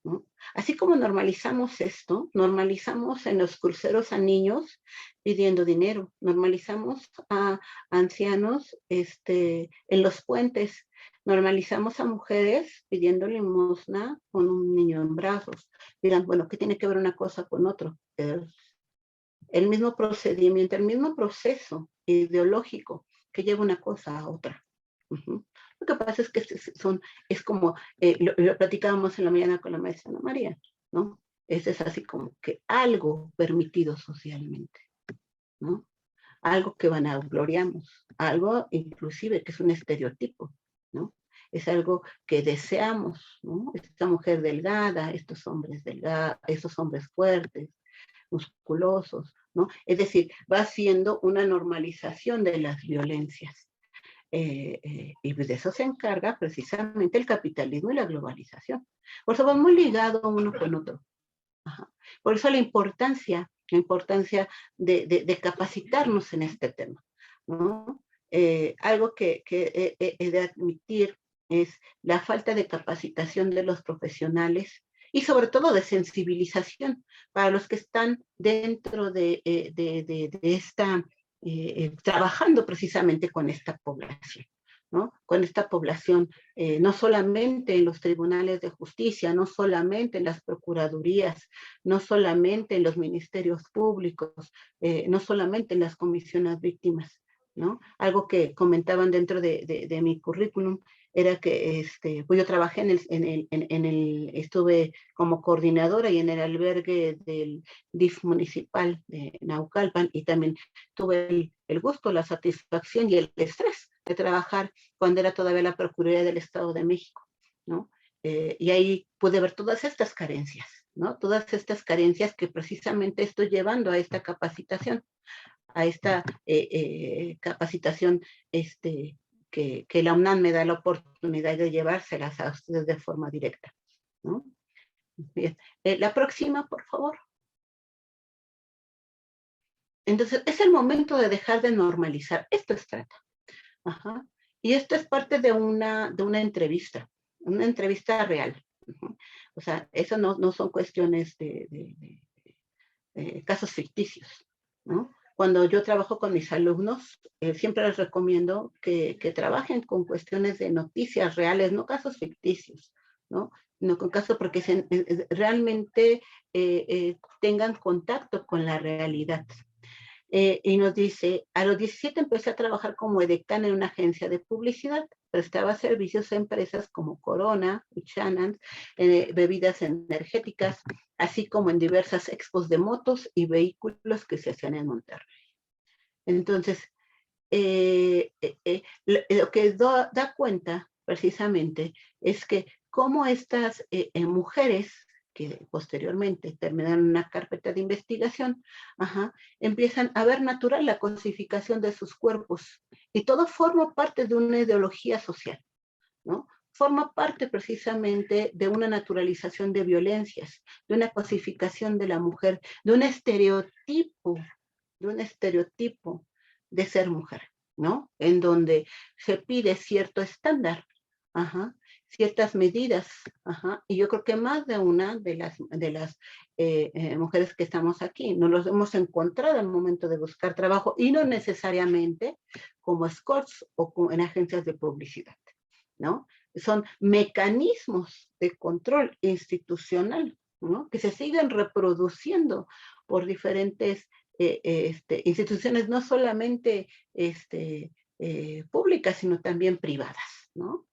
¿no? Así como normalizamos esto, normalizamos en los cruceros a niños pidiendo dinero, normalizamos a ancianos en los puentes, normalizamos a mujeres pidiendo limosna con un niño en brazos. Dirán, bueno, ¿qué tiene que ver una cosa con otro? El mismo procedimiento, el mismo proceso ideológico que lleva una cosa a otra. Lo que pasa es que es como, lo platicábamos en la mañana con la maestra Ana María, ¿no? Es así como que algo permitido socialmente, ¿no? Algo que vanagloriamos, algo inclusive que es un estereotipo, ¿no? Es algo que deseamos, ¿no? Esta mujer delgada, estos hombres delgados, esos hombres fuertes, musculosos, ¿no? Es decir, va siendo una normalización de las violencias. Y de eso se encarga precisamente el capitalismo y la globalización. Por eso va muy ligado uno con otro. Ajá. Por eso la importancia de capacitarnos en este tema, ¿no? Algo que he de admitir es la falta de capacitación de los profesionales y sobre todo de sensibilización para los que están dentro de esta, trabajando precisamente con esta población, ¿no? Con esta población, no solamente en los tribunales de justicia, no solamente en las procuradurías, no solamente en los ministerios públicos, no solamente en las comisiones víctimas, ¿no? Algo que comentaban dentro de mi currículum era que pues yo trabajé estuve como coordinadora y en el albergue del DIF municipal de Naucalpan y también tuve el gusto, la satisfacción y el estrés de trabajar cuando era todavía la Procuraduría del Estado de México, ¿no? Y ahí pude ver todas estas carencias, ¿no? Todas estas carencias que precisamente estoy llevando a esta capacitación, capacitación que la UNAM me da la oportunidad de llevárselas a ustedes de forma directa, ¿no? Bien. La próxima, por favor. Entonces, es el momento de dejar de normalizar. Esto es trata. Ajá. Y esto es parte de una entrevista real. O sea, eso no son cuestiones de casos ficticios, ¿no? Cuando yo trabajo con mis alumnos, siempre les recomiendo que trabajen con cuestiones de noticias reales, no casos ficticios, ¿no? No con casos porque realmente tengan contacto con la realidad. Y nos dice, a los 17 empecé a trabajar como edecán en una agencia de publicidad. Prestaba servicios a empresas como Corona, Buchanan, bebidas energéticas, así como en diversas expos de motos y vehículos que se hacían en Monterrey. Entonces, lo que da cuenta precisamente es que cómo estas mujeres que posteriormente terminaron una carpeta de investigación, empiezan a ver natural la cosificación de sus cuerpos. Y todo forma parte de una ideología social, ¿no? Forma parte precisamente de una naturalización de violencias, de una cosificación de la mujer, de un estereotipo de ser mujer, ¿no? En donde se pide cierto estándar, ciertas medidas, y yo creo que más de una de las mujeres que estamos aquí nos los hemos encontrado al momento de buscar trabajo y no necesariamente como escorts o en agencias de publicidad, ¿no? Son mecanismos de control institucional, ¿no? Que se siguen reproduciendo por diferentes instituciones, no solamente públicas, sino también privadas, ¿no?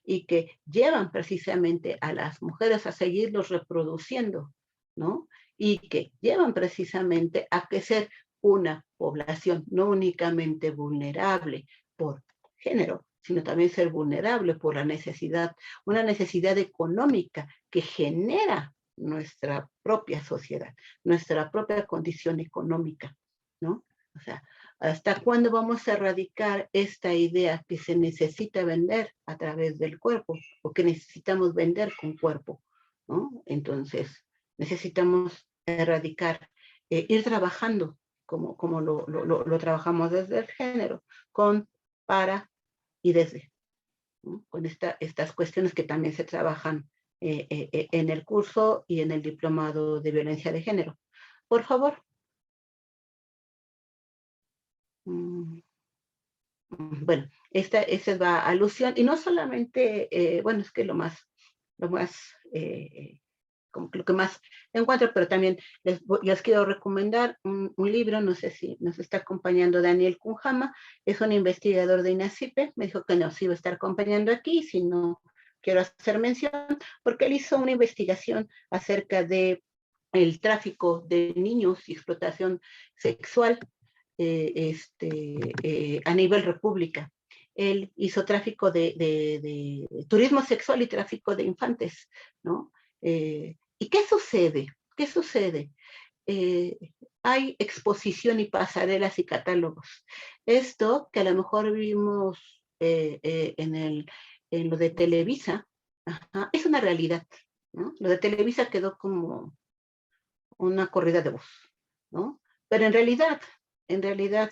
Y que llevan precisamente a las mujeres a seguirlos reproduciendo, ¿no? Y que llevan precisamente a que ser una población no únicamente vulnerable por género, sino también ser vulnerable por la necesidad, una necesidad económica que genera nuestra propia sociedad, nuestra propia condición económica, ¿no? O sea, ¿hasta cuándo vamos a erradicar esta idea que se necesita vender a través del cuerpo o que necesitamos vender con cuerpo, ¿no? Entonces, necesitamos erradicar, ir trabajando como lo trabajamos desde el género, con, para y desde, ¿no? Con estas cuestiones que también se trabajan en el curso y en el diplomado de violencia de género. Por favor. Bueno, esta va a alusión, y no solamente, bueno, es que lo más, como que lo que más encuentro, pero también les quiero recomendar un libro, no sé si nos está acompañando Daniel Kunjama, es un investigador de INACIPE, me dijo que nos iba a estar acompañando aquí, si no quiero hacer mención, porque él hizo una investigación acerca de el tráfico de niños y explotación sexual a nivel república. Él hizo tráfico de turismo sexual y tráfico de infantes, ¿no? ¿Y qué sucede? ¿Qué sucede? Hay exposición y pasarelas y catálogos. Esto que a lo mejor vimos en lo de Televisa, es una realidad, ¿no? Lo de Televisa quedó como una corrida de voz, ¿no? Pero en realidad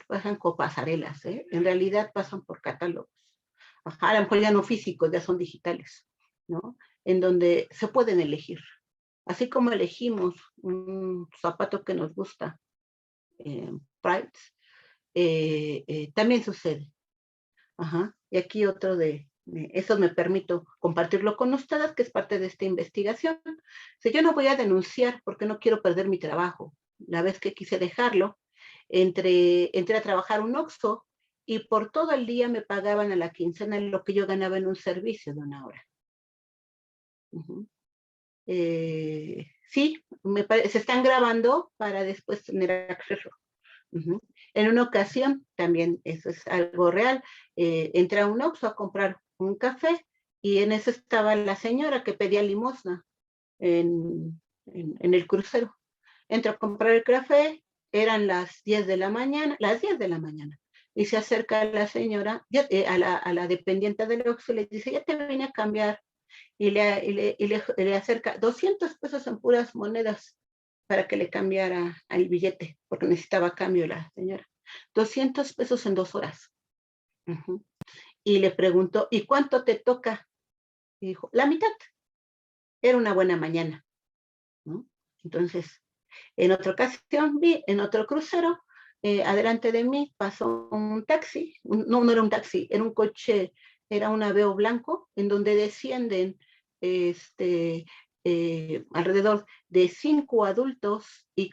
pasan por pasarelas, ¿eh? En realidad pasan por catálogos. A lo mejor ya no físicos, ya son digitales, ¿no? En donde se pueden elegir. Así como elegimos un zapato que nos gusta, Price, también sucede. Y aquí otro eso me permito compartirlo con ustedes, que es parte de esta investigación. Si yo no voy a denunciar porque no quiero perder mi trabajo, la vez que quise dejarlo, entré a trabajar un Oxxo y por todo el día me pagaban a la quincena lo que yo ganaba en un servicio de 1 hora. Sí, se están grabando para después tener acceso. En una ocasión, también eso es algo real, entré a un Oxxo a comprar un café y en eso estaba la señora que pedía limosna en el crucero. Entro a comprar el café, eran las 10 de la mañana, y se acerca la señora, a la dependiente del Oxxo y le dice, ya te vine a cambiar, y le acerca 200 pesos en puras monedas para que le cambiara el billete, porque necesitaba cambio la señora. 200 pesos en 2 horas. Y le preguntó, ¿y cuánto te toca? Y dijo, la mitad. Era una buena mañana, ¿no? Entonces, en otra ocasión vi, en otro crucero, adelante de mí pasó un taxi, no era un taxi, era un coche, era un Aveo blanco, en donde descienden alrededor de 5 adultos y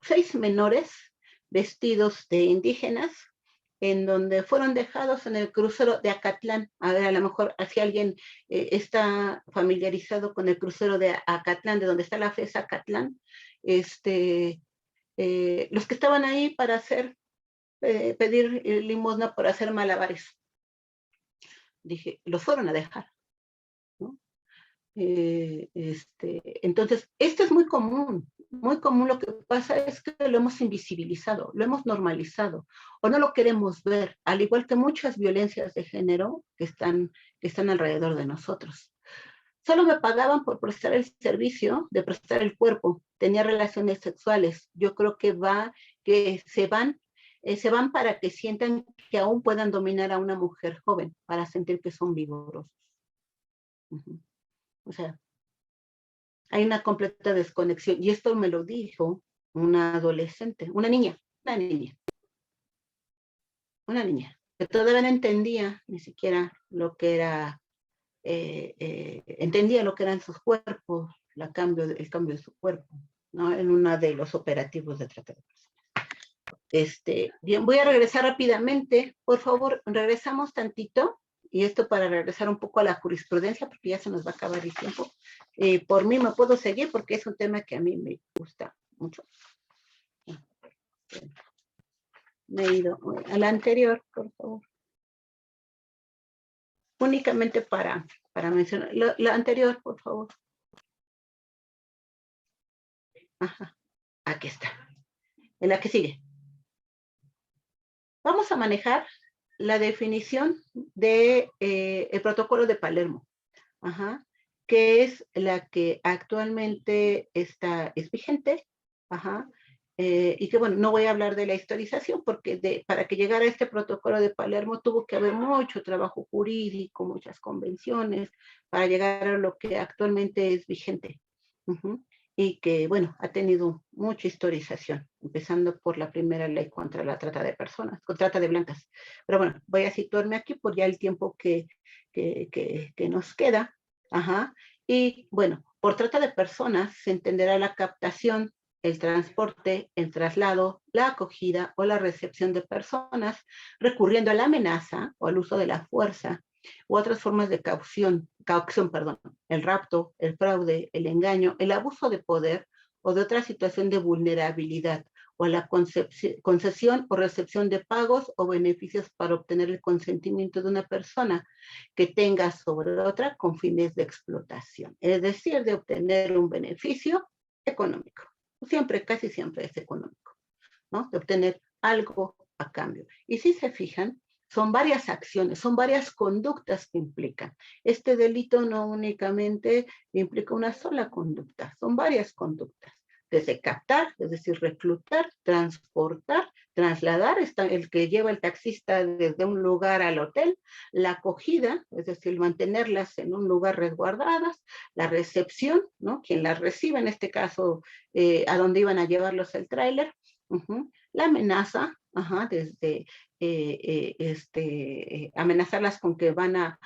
6 menores vestidos de indígenas, en donde fueron dejados en el crucero de Acatlán. A ver, a lo mejor si alguien está familiarizado con el crucero de Acatlán, de donde está la FES Acatlán, los que estaban ahí para hacer, pedir limosna por hacer malabares. Dije, los fueron a dejar, ¿no? Entonces, esto es muy común. Muy común. Lo que pasa es que lo hemos invisibilizado, lo hemos normalizado, o no lo queremos ver, al igual que muchas violencias de género que están alrededor de nosotros. Solo me pagaban por prestar el servicio de prestar el cuerpo. Tenía relaciones sexuales. Yo creo que se van para que sientan que aún puedan dominar a una mujer joven, para sentir que son vigorosos. O sea, hay una completa desconexión. Y esto me lo dijo una adolescente, una niña, que todavía no entendía ni siquiera lo que era, entendía lo que eran sus cuerpos, el cambio de su cuerpo, ¿no? En uno de los operativos de trata de personas. Bien, voy a regresar rápidamente. Por favor, regresamos tantito. Y esto para regresar un poco a la jurisprudencia, porque ya se nos va a acabar el tiempo. Por mí me puedo seguir porque es un tema que a mí me gusta mucho. Me he ido a la anterior, por favor. Únicamente para mencionar. La anterior, por favor. Ajá, aquí está. En la que sigue. Vamos a manejar la definición de el protocolo de Palermo. Ajá, que es la que actualmente es vigente, ajá, y que bueno, no voy a hablar de la historización porque para que llegara a este protocolo de Palermo tuvo que haber mucho trabajo jurídico, muchas convenciones, para llegar a lo que actualmente es vigente. Y que, bueno, ha tenido mucha historización, empezando por la primera ley contra la trata de personas, contra trata de blancas. Pero bueno, voy a situarme aquí por ya el tiempo que nos queda. Ajá. Y bueno, por trata de personas se entenderá la captación, el transporte, el traslado, la acogida o la recepción de personas recurriendo a la amenaza o al uso de la fuerza u otras formas de coacción, el rapto, el fraude, el engaño, el abuso de poder o de otra situación de vulnerabilidad o a la concesión o recepción de pagos o beneficios para obtener el consentimiento de una persona que tenga sobre otra con fines de explotación, es decir, de obtener un beneficio económico. Siempre, casi siempre es económico, ¿no? De obtener algo a cambio. Y si se fijan, son varias acciones, son varias conductas que implican. Este delito no únicamente implica una sola conducta, son varias conductas. Desde captar, es decir, reclutar, transportar, trasladar, está el que lleva el taxista desde un lugar al hotel, la acogida, es decir, mantenerlas en un lugar resguardadas, la recepción, ¿no? Quien las recibe, en este caso, a donde iban a llevarlos el tráiler, la amenaza, desde amenazarlas con que van a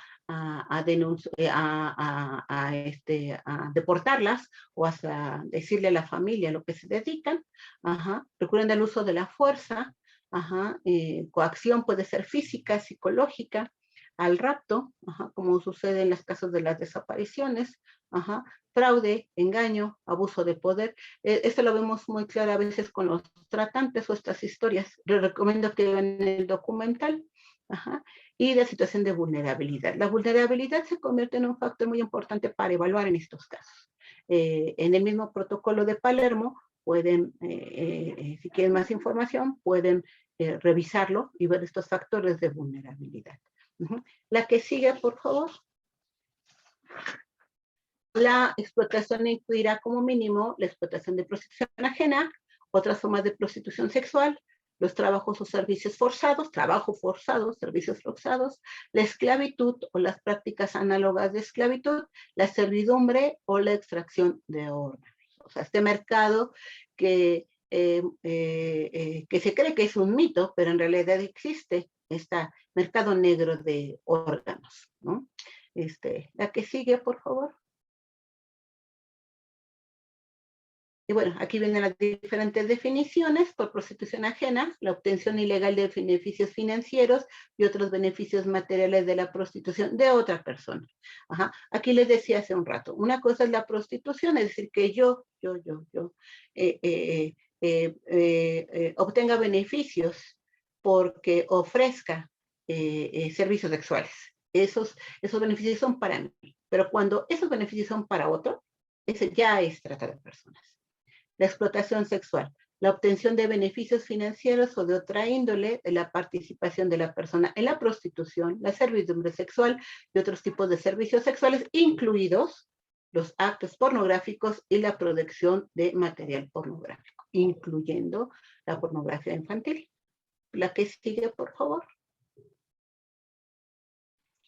deportarlas o hasta decirle a la familia lo que se dedican, recurren al uso de la fuerza, coacción puede ser física, psicológica, al rapto, como sucede en los casos de las desapariciones, fraude, engaño, abuso de poder. Esto lo vemos muy claro a veces con los tratantes o estas historias. Les recomiendo que vean el documental. Y de situación de vulnerabilidad. La vulnerabilidad se convierte en un factor muy importante para evaluar en estos casos. En el mismo protocolo de Palermo, pueden, si quieren más información, pueden revisarlo y ver estos factores de vulnerabilidad. La que sigue, por favor. La explotación incluirá como mínimo la explotación de prostitución ajena, otras formas de prostitución sexual, los trabajos o servicios forzados, trabajo forzado, servicios forzados, la esclavitud o las prácticas análogas de esclavitud, la servidumbre o la extracción de órganos. O sea, este mercado que que se cree que es un mito, pero en realidad existe este mercado negro de órganos, ¿no? La que sigue, por favor. Y bueno, aquí vienen las diferentes definiciones. Por prostitución ajena, la obtención ilegal de beneficios financieros y otros beneficios materiales de la prostitución de otra persona. Ajá. Aquí les decía hace un rato, una cosa es la prostitución, es decir, que yo obtenga beneficios porque ofrezca servicios sexuales. Esos beneficios son para mí. Pero cuando esos beneficios son para otro, ese ya es trata de personas. La explotación sexual, la obtención de beneficios financieros o de otra índole de la participación de la persona en la prostitución, la servidumbre sexual y otros tipos de servicios sexuales, incluidos los actos pornográficos y la producción de material pornográfico, incluyendo la pornografía infantil. La que sigue, por favor.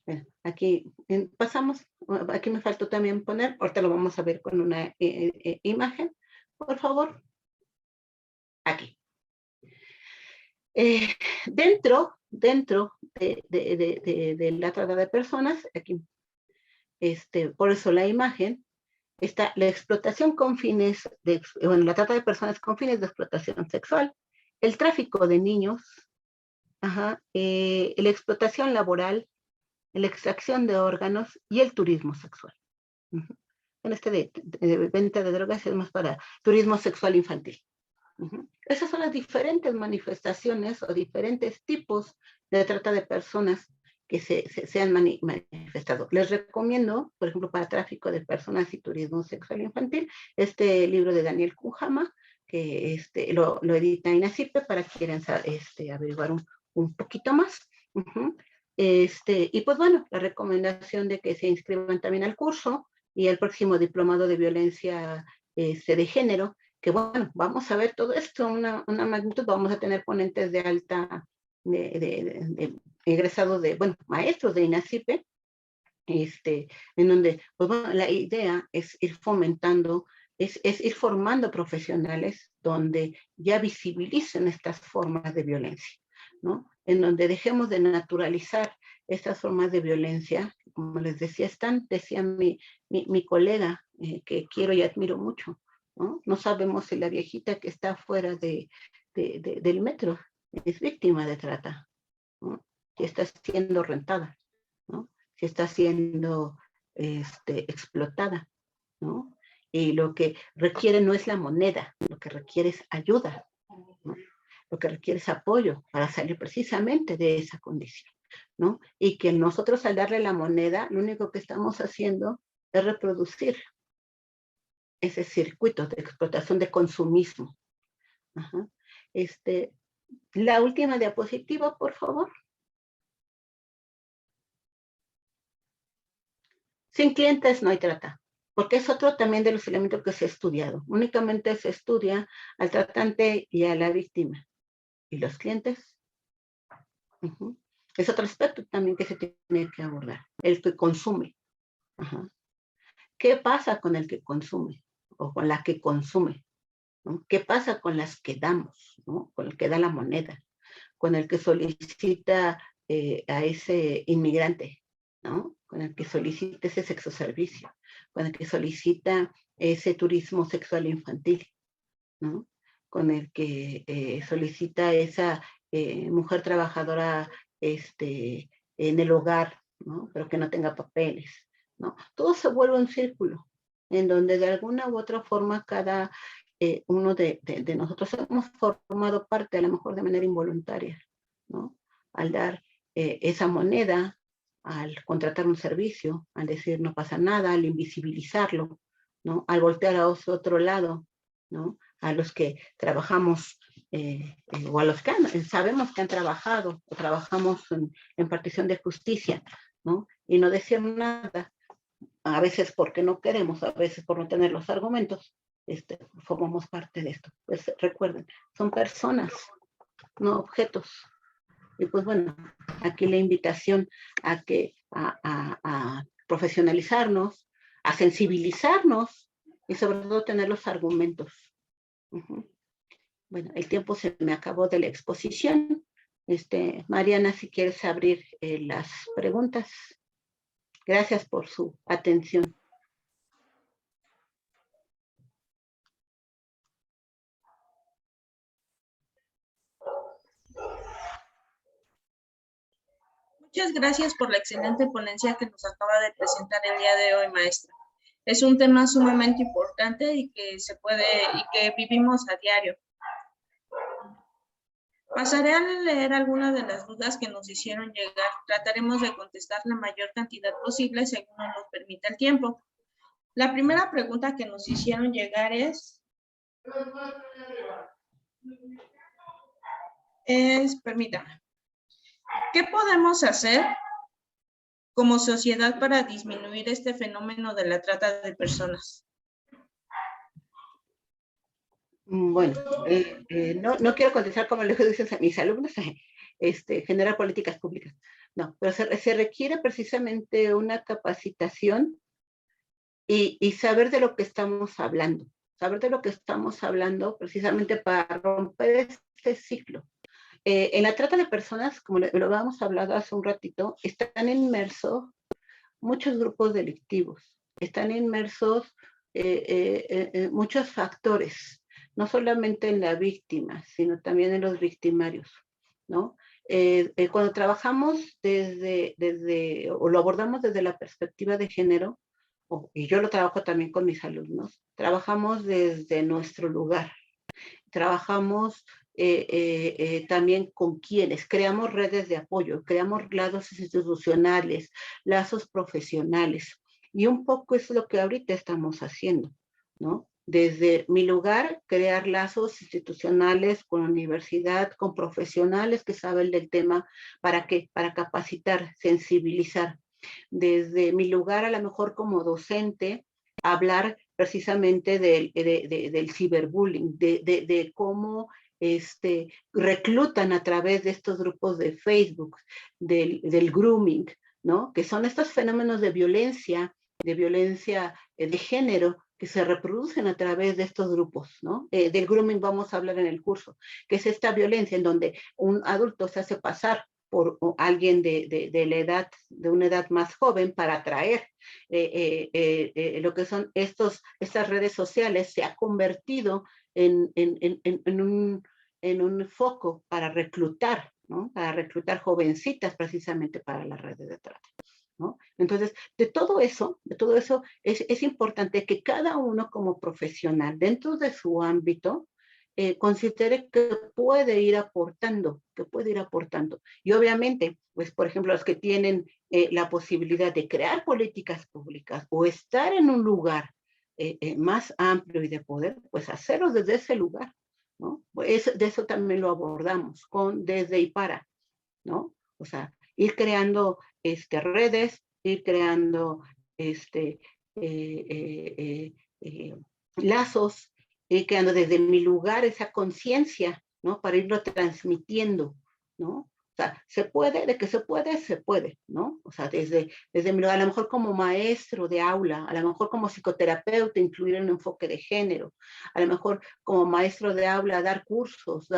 Bueno, aquí pasamos, aquí me faltó también poner, ahorita lo vamos a ver con una imagen, por favor. Aquí. Dentro de la trata de personas, aquí, por eso la imagen, está la explotación con fines de, bueno, la trata de personas con fines de explotación sexual, el tráfico de niños, la explotación laboral, la extracción de órganos y el turismo sexual. En de venta de drogas es más para turismo sexual infantil. Esas son las diferentes manifestaciones o diferentes tipos de trata de personas que se han manifestado. Les recomiendo, por ejemplo, para tráfico de personas y turismo sexual infantil, este libro de Daniel Kuhama, que lo edita INACYPE para que quieran averiguar un poquito más. Y pues bueno, la recomendación de que se inscriban también al curso y al próximo diplomado de violencia de género, que bueno, vamos a ver todo esto, una magnitud, vamos a tener ponentes de alta, de egresados bueno, maestros de INACYPE, en donde, pues bueno, la idea es ir fomentando, es ir formando profesionales donde ya visibilicen estas formas de violencia, ¿no? En donde dejemos de naturalizar estas formas de violencia, como les decía, decía mi colega, que quiero y admiro mucho, ¿no? No sabemos si la viejita que está fuera del metro es víctima de trata, ¿no? Si está siendo rentada, ¿no? Si está siendo explotada, ¿no? Y lo que requiere no es la moneda, lo que requiere es ayuda, ¿no? Lo que requiere es apoyo para salir precisamente de esa condición, ¿no? Y que nosotros al darle la moneda, lo único que estamos haciendo es reproducir ese circuito de explotación de consumismo. Ajá. La última diapositiva, por favor. Sin clientes no hay trata, porque es otro también de los elementos que se ha estudiado. Únicamente se estudia al tratante y a la víctima. ¿Y los clientes? Es otro aspecto también que se tiene que abordar, el que consume. Ajá. ¿Qué pasa con el que consume o con la que consume? ¿No? ¿Qué pasa con las que damos, ¿no? Con el que da la moneda, con el que solicita a ese inmigrante, ¿no? Con el que solicita ese sexoservicio, con el que solicita ese turismo sexual infantil, ¿no? Con el que solicita esa mujer trabajadora en el hogar, ¿no? Pero que no tenga papeles, ¿no? Todo se vuelve un círculo en donde de alguna u otra forma cada uno de nosotros hemos formado parte, a lo mejor de manera involuntaria, ¿no? Al dar esa moneda, al contratar un servicio, al decir no pasa nada, al invisibilizarlo, ¿no? Al voltear a otro lado, ¿no? A los que trabajamos o a los que sabemos que han trabajado o trabajamos en partición de justicia, ¿no? Y no decir nada, a veces porque no queremos, a veces por no tener los argumentos, formamos parte de esto. Pues recuerden, son personas, no objetos. Y pues bueno, aquí la invitación a que a profesionalizarnos, a sensibilizarnos y sobre todo tener los argumentos. Bueno, el tiempo se me acabó de la exposición. Mariana, si quieres abrir las preguntas. Gracias por su atención. Muchas gracias por la excelente ponencia que nos acaba de presentar el día de hoy, maestra. Es un tema sumamente importante y que vivimos a diario. Pasaré a leer algunas de las dudas que nos hicieron llegar. Trataremos de contestar la mayor cantidad posible según nos permita el tiempo. La primera pregunta que nos hicieron llegar permítame, ¿qué podemos hacer como sociedad para disminuir este fenómeno de la trata de personas? Bueno, no quiero contestar como le dicen a mis alumnos, generar políticas públicas. No, pero se requiere precisamente una capacitación y saber de lo que estamos hablando. Saber de lo que estamos hablando precisamente para romper este ciclo. En la trata de personas, como lo habíamos hablado hace un ratito, están inmersos muchos grupos delictivos, están inmersos muchos factores, no solamente en la víctima, sino también en los victimarios, ¿no? Cuando trabajamos o lo abordamos desde la perspectiva de género, y yo lo trabajo también con mis alumnos, trabajamos desde nuestro lugar, trabajamos también con quienes, creamos redes de apoyo, creamos lazos institucionales, lazos profesionales, y un poco es lo que ahorita estamos haciendo, ¿no? Desde mi lugar, crear lazos institucionales con la universidad, con profesionales que saben del tema, ¿para qué? Para capacitar, sensibilizar. Desde mi lugar, a lo mejor como docente, hablar precisamente del ciberbullying, de cómo reclutan a través de estos grupos de Facebook, del grooming, ¿no? Que son estos fenómenos de violencia de género que se reproducen a través de estos grupos, ¿no? Del grooming vamos a hablar en el curso, que es esta violencia en donde un adulto se hace pasar por alguien de una edad más joven para atraer lo que son estas redes sociales. Se ha convertido en un foco para reclutar, ¿no? Para reclutar jovencitas precisamente para las redes de trata, ¿no? Entonces, de todo eso es importante que cada uno como profesional dentro de su ámbito considere que puede ir aportando, Y obviamente, pues, por ejemplo, los que tienen la posibilidad de crear políticas públicas o estar en un lugar más amplio y de poder, pues hacerlo desde ese lugar, ¿no? Pues de eso también lo abordamos, desde y para, ¿no? O sea, ir creando redes, ir creando lazos, ir creando desde mi lugar esa conciencia, ¿no? Para irlo transmitiendo, ¿no? O sea, de que se puede, ¿no? O sea, desde mi lugar, a lo mejor como maestro de aula, a lo mejor como psicoterapeuta, incluir un enfoque de género, a lo mejor como maestro de aula, dar cursos,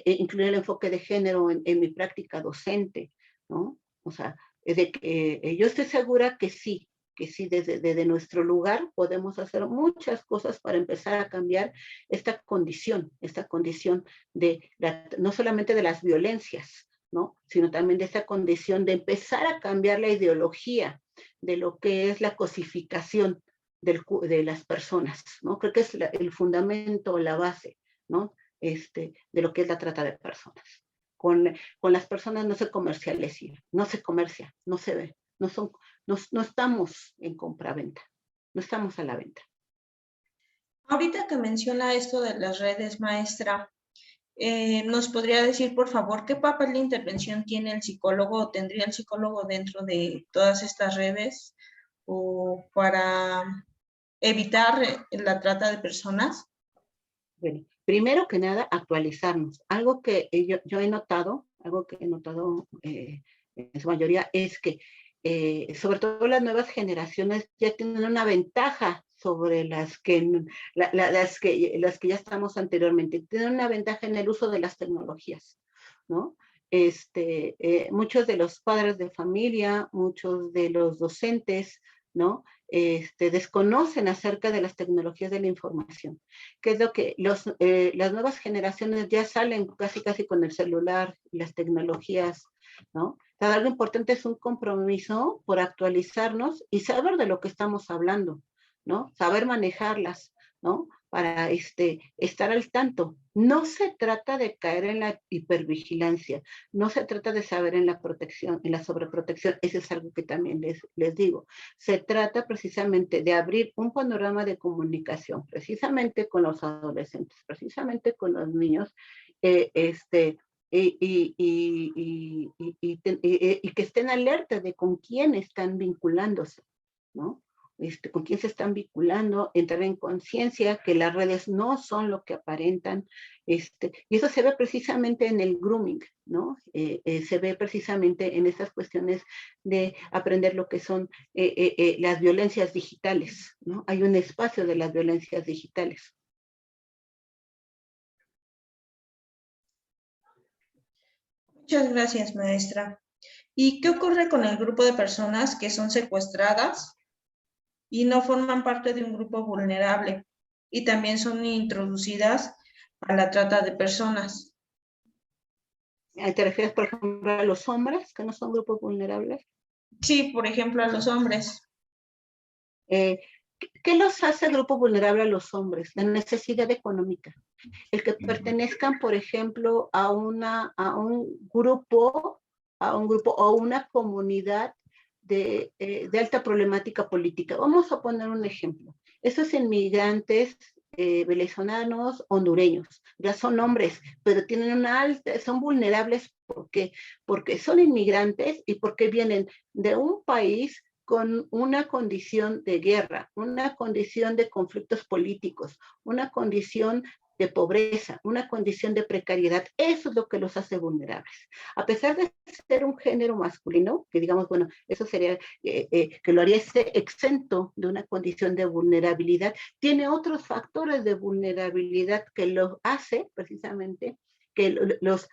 incluir el enfoque de género en mi práctica docente, ¿no? O sea, yo estoy segura que sí, desde nuestro lugar podemos hacer muchas cosas para empezar a cambiar esta condición no solamente de las violencias, ¿no? Sino también de esta condición de empezar a cambiar la ideología de lo que es la cosificación de las personas, ¿no? Creo que es el fundamento, la base, ¿no? De lo que es la trata de personas. Con las personas no se comercializa, no se comercia, no se ve, no estamos en compraventa, no estamos a la venta. Ahorita que menciona esto de las redes, maestra, ¿nos podría decir, por favor, qué papel de intervención tiene el psicólogo o tendría el psicólogo dentro de todas estas redes o para evitar la trata de personas? Bueno, primero que nada, actualizarnos. Algo que yo he notado, en su mayoría, es que sobre todo las nuevas generaciones ya tienen una ventaja sobre las que ya estamos anteriormente. Tienen una ventaja en el uso de las tecnologías, ¿no? Muchos de los padres de familia, muchos de los docentes, ¿no? Desconocen acerca de las tecnologías de la información, que es lo que las nuevas generaciones ya salen casi con el celular y las tecnologías, ¿no? Entonces, algo importante es un compromiso por actualizarnos y saber de lo que estamos hablando, ¿no? Saber manejarlas, ¿no? Para estar al tanto. No se trata de caer en la hipervigilancia, no se trata de saber en la protección, en la sobreprotección, eso es algo que también les digo. Se trata precisamente de abrir un panorama de comunicación, precisamente con los adolescentes, precisamente con los niños, y que estén alerta de con quién están vinculándose, ¿no? Con quién se están vinculando, entrar en conciencia que las redes no son lo que aparentan, y eso se ve precisamente en el grooming, ¿no? Se ve precisamente en esas cuestiones de aprender lo que son las violencias digitales, ¿no? Hay un espacio de las violencias digitales. Muchas gracias, maestra. ¿Y qué ocurre con el grupo de personas que son secuestradas y no forman parte de un grupo vulnerable y también son introducidas a la trata de personas? ¿Te refieres, por ejemplo, a los hombres que no son grupos vulnerables? Sí, por ejemplo, a los hombres. ¿Qué los hace grupo vulnerable a los hombres? La necesidad económica. El que pertenezcan, por ejemplo, a un grupo o una comunidad de alta problemática política. Vamos a poner un ejemplo. Esos inmigrantes venezolanos, hondureños, ya son hombres, pero tienen son vulnerables. ¿Por qué? Porque son inmigrantes y porque vienen de un país con una condición de guerra, una condición de conflictos políticos, una condición de pobreza, una condición de precariedad. Eso es lo que los hace vulnerables. A pesar de ser un género masculino, que digamos, bueno, eso sería que lo haría exento de una condición de vulnerabilidad, tiene otros factores de vulnerabilidad que lo hace precisamente que los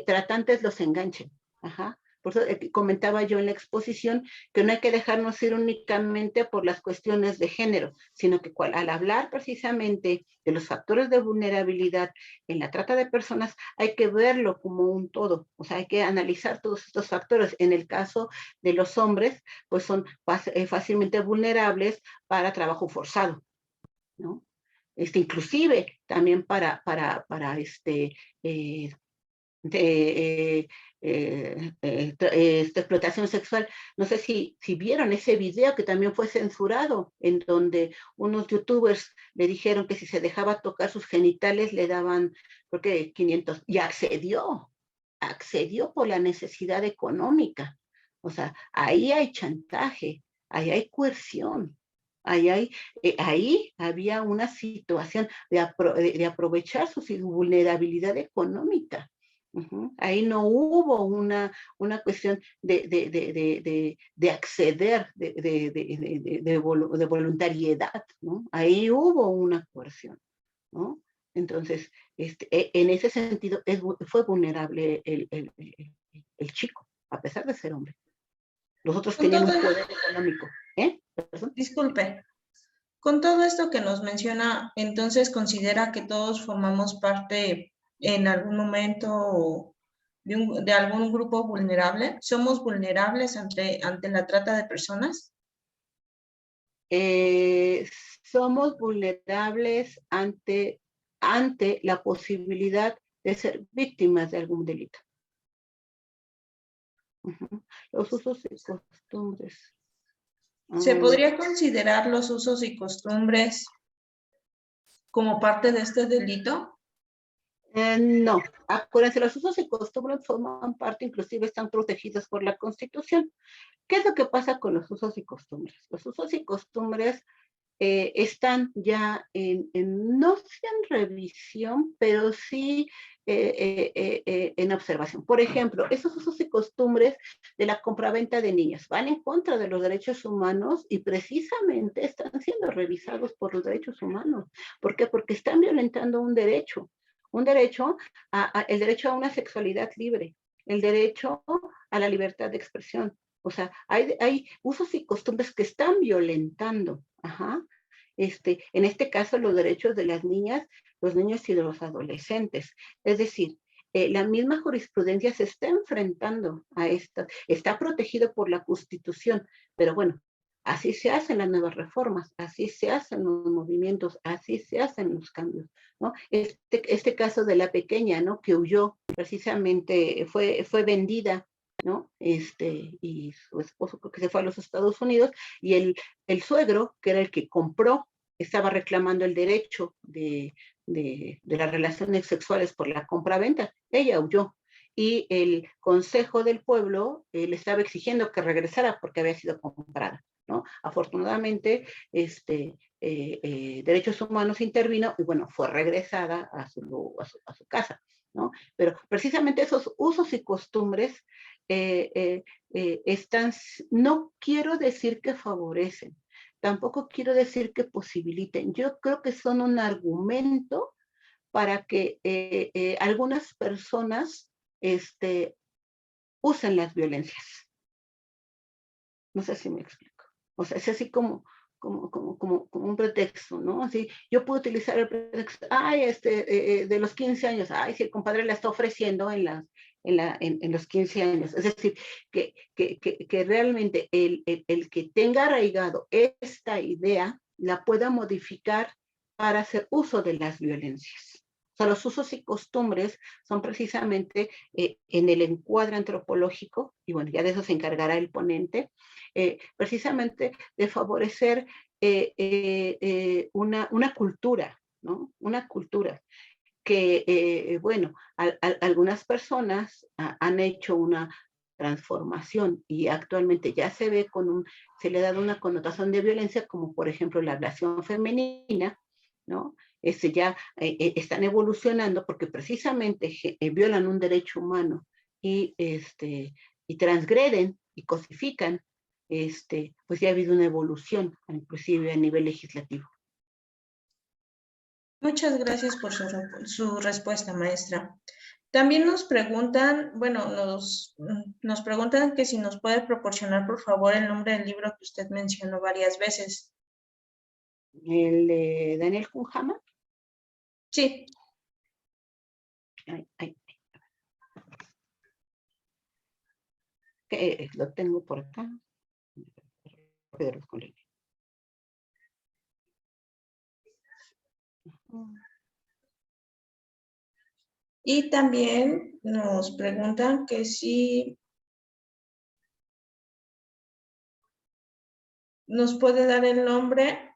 tratantes los enganchen. Ajá. Por eso comentaba yo en la exposición que no hay que dejarnos ir únicamente por las cuestiones de género, sino que al hablar precisamente de los factores de vulnerabilidad en la trata de personas, hay que verlo como un todo, o sea, hay que analizar todos estos factores. En el caso de los hombres, pues son fácilmente vulnerables para trabajo forzado, ¿no? Inclusive también para explotación sexual. No sé si vieron ese video que también fue censurado, en donde unos youtubers le dijeron que si se dejaba tocar sus genitales le daban, creo que 500, y accedió por la necesidad económica. O sea, ahí hay chantaje, ahí hay coerción. Ahí había una situación de aprovechar su vulnerabilidad económica. Ahí no hubo una cuestión de acceder, de voluntariedad, ¿no? Ahí hubo una coerción, ¿no? Entonces, en ese sentido, fue vulnerable el chico, a pesar de ser hombre. Los otros tenían un poder económico. Disculpe. Con todo esto que nos menciona, entonces considera que todos formamos parte en algún momento de algún grupo vulnerable. ¿Somos vulnerables ante la trata de personas? Somos vulnerables ante la posibilidad de ser víctimas de algún delito. Los usos y costumbres. ¿Se podría considerar los usos y costumbres como parte de este delito? No, acuérdense, los usos y costumbres forman parte, inclusive están protegidos por la Constitución. ¿Qué es lo que pasa con los usos y costumbres? Los usos y costumbres están ya no sé en revisión, pero sí en observación. Por ejemplo, esos usos y costumbres de la compraventa de niños van en contra de los derechos humanos y precisamente están siendo revisados por los derechos humanos. ¿Por qué? Porque están violentando un derecho el derecho a una sexualidad libre, el derecho a la libertad de expresión. O sea, hay usos y costumbres que están violentando, en este caso, los derechos de las niñas, los niños y de los adolescentes. Es decir, la misma jurisprudencia se está enfrentando a esto, está protegido por la Constitución, pero bueno, así se hacen las nuevas reformas, así se hacen los movimientos, así se hacen los cambios, ¿no? Este caso de la pequeña, ¿no? Que huyó, precisamente fue vendida, ¿no? Y su esposo creo que se fue a los Estados Unidos, y el suegro, que era el que compró, estaba reclamando el derecho de las relaciones sexuales por la compra-venta. Ella huyó. Y el Consejo del Pueblo le estaba exigiendo que regresara porque había sido comprada, ¿no? Afortunadamente, Derechos Humanos intervino y bueno, fue regresada a su casa, ¿no? Pero precisamente esos usos y costumbres están, no quiero decir que favorecen, tampoco quiero decir que posibiliten. Yo creo que son un argumento para que algunas personas usen las violencias. No sé si me explico. O sea, es así como un pretexto, ¿no? Así, yo puedo utilizar el pretexto, de los 15 años, si el compadre la está ofreciendo en los 15 años. Es decir, que realmente el que tenga arraigado esta idea la pueda modificar para hacer uso de las violencias. O sea, los usos y costumbres son precisamente en el encuadre antropológico, y bueno, ya de eso se encargará el ponente, precisamente de favorecer una cultura, ¿no? Una cultura que, bueno, algunas personas han hecho una transformación y actualmente ya se ve se le ha dado una connotación de violencia, como por ejemplo la ablación femenina, ¿no? Ya están evolucionando porque precisamente violan un derecho humano y transgreden y cosifican, pues ya ha habido una evolución, inclusive a nivel legislativo. Muchas gracias por su respuesta, maestra. También nos preguntan, bueno, nos preguntan que si nos puede proporcionar, por favor, el nombre del libro que usted mencionó varias veces. ¿El de Daniel Kunhama? Sí. Lo tengo por acá. Y también nos preguntan que si nos puede dar el nombre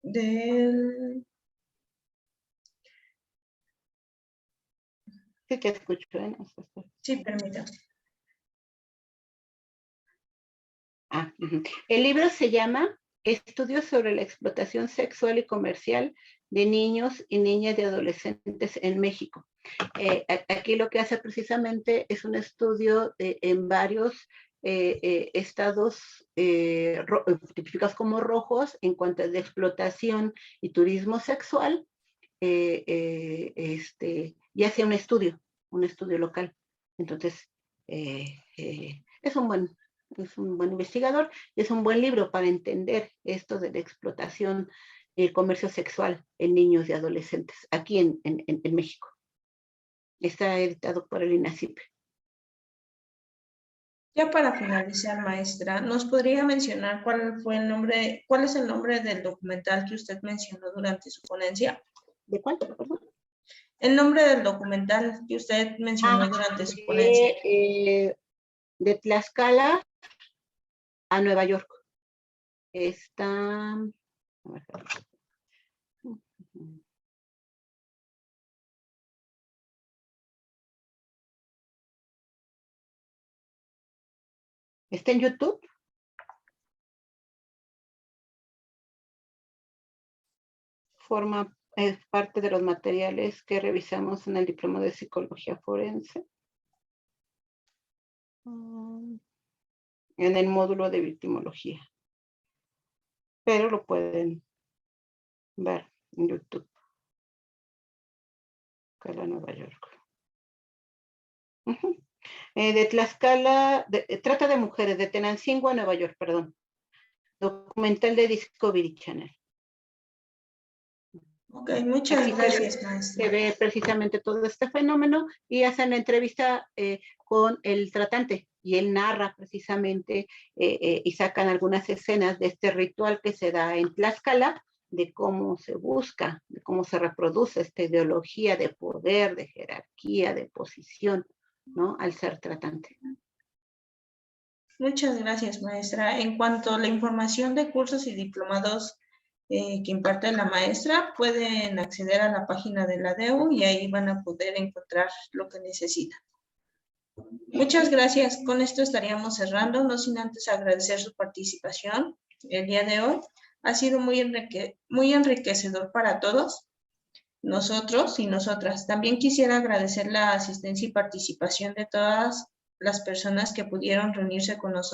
del... Sí, te escucho, ¿eh? Sí, permítame. El libro se llama Estudios sobre la explotación sexual y comercial de niños y niñas y adolescentes en México. Aquí lo que hace precisamente es un estudio en varios estados tipificados como rojos en cuanto a de explotación y turismo sexual, y hace un estudio local. Entonces, es un buen investigador y es un buen libro para entender esto de la explotación y el comercio sexual en niños y adolescentes aquí en México. Está editado por el INACIP. Ya para finalizar, maestra, ¿nos podría mencionar cuál es el nombre del documental que usted mencionó durante su ponencia? ¿De cuál? Perdón. El nombre del documental que usted mencionó durante su ponencia. De Tlaxcala a Nueva York. Está... ¿Está en YouTube? Es parte de los materiales que revisamos en el diploma de psicología forense. En el módulo de victimología. pero lo pueden ver en YouTube. Tlaxcala, Nueva York. De Tlaxcala, trata de mujeres, de Tenancingo a Nueva York, perdón. Documental de Discovery Channel. Ok, muchas gracias, maestra. Se ve precisamente todo este fenómeno y hacen la entrevista con el tratante y él narra precisamente y sacan algunas escenas de este ritual que se da en Tlaxcala, de cómo se busca, de cómo se reproduce esta ideología de poder, de jerarquía, de posición, ¿no? Al ser tratante. Muchas gracias, maestra. En cuanto a la información de cursos y diplomados que imparte la maestra, pueden acceder a la página de la DEU y ahí van a poder encontrar lo que necesitan. Muchas gracias. Con esto estaríamos cerrando, no sin antes agradecer su participación el día de hoy. Ha sido muy enriquecedor para todos, nosotros y nosotras. También quisiera agradecer la asistencia y participación de todas las personas que pudieron reunirse con nosotros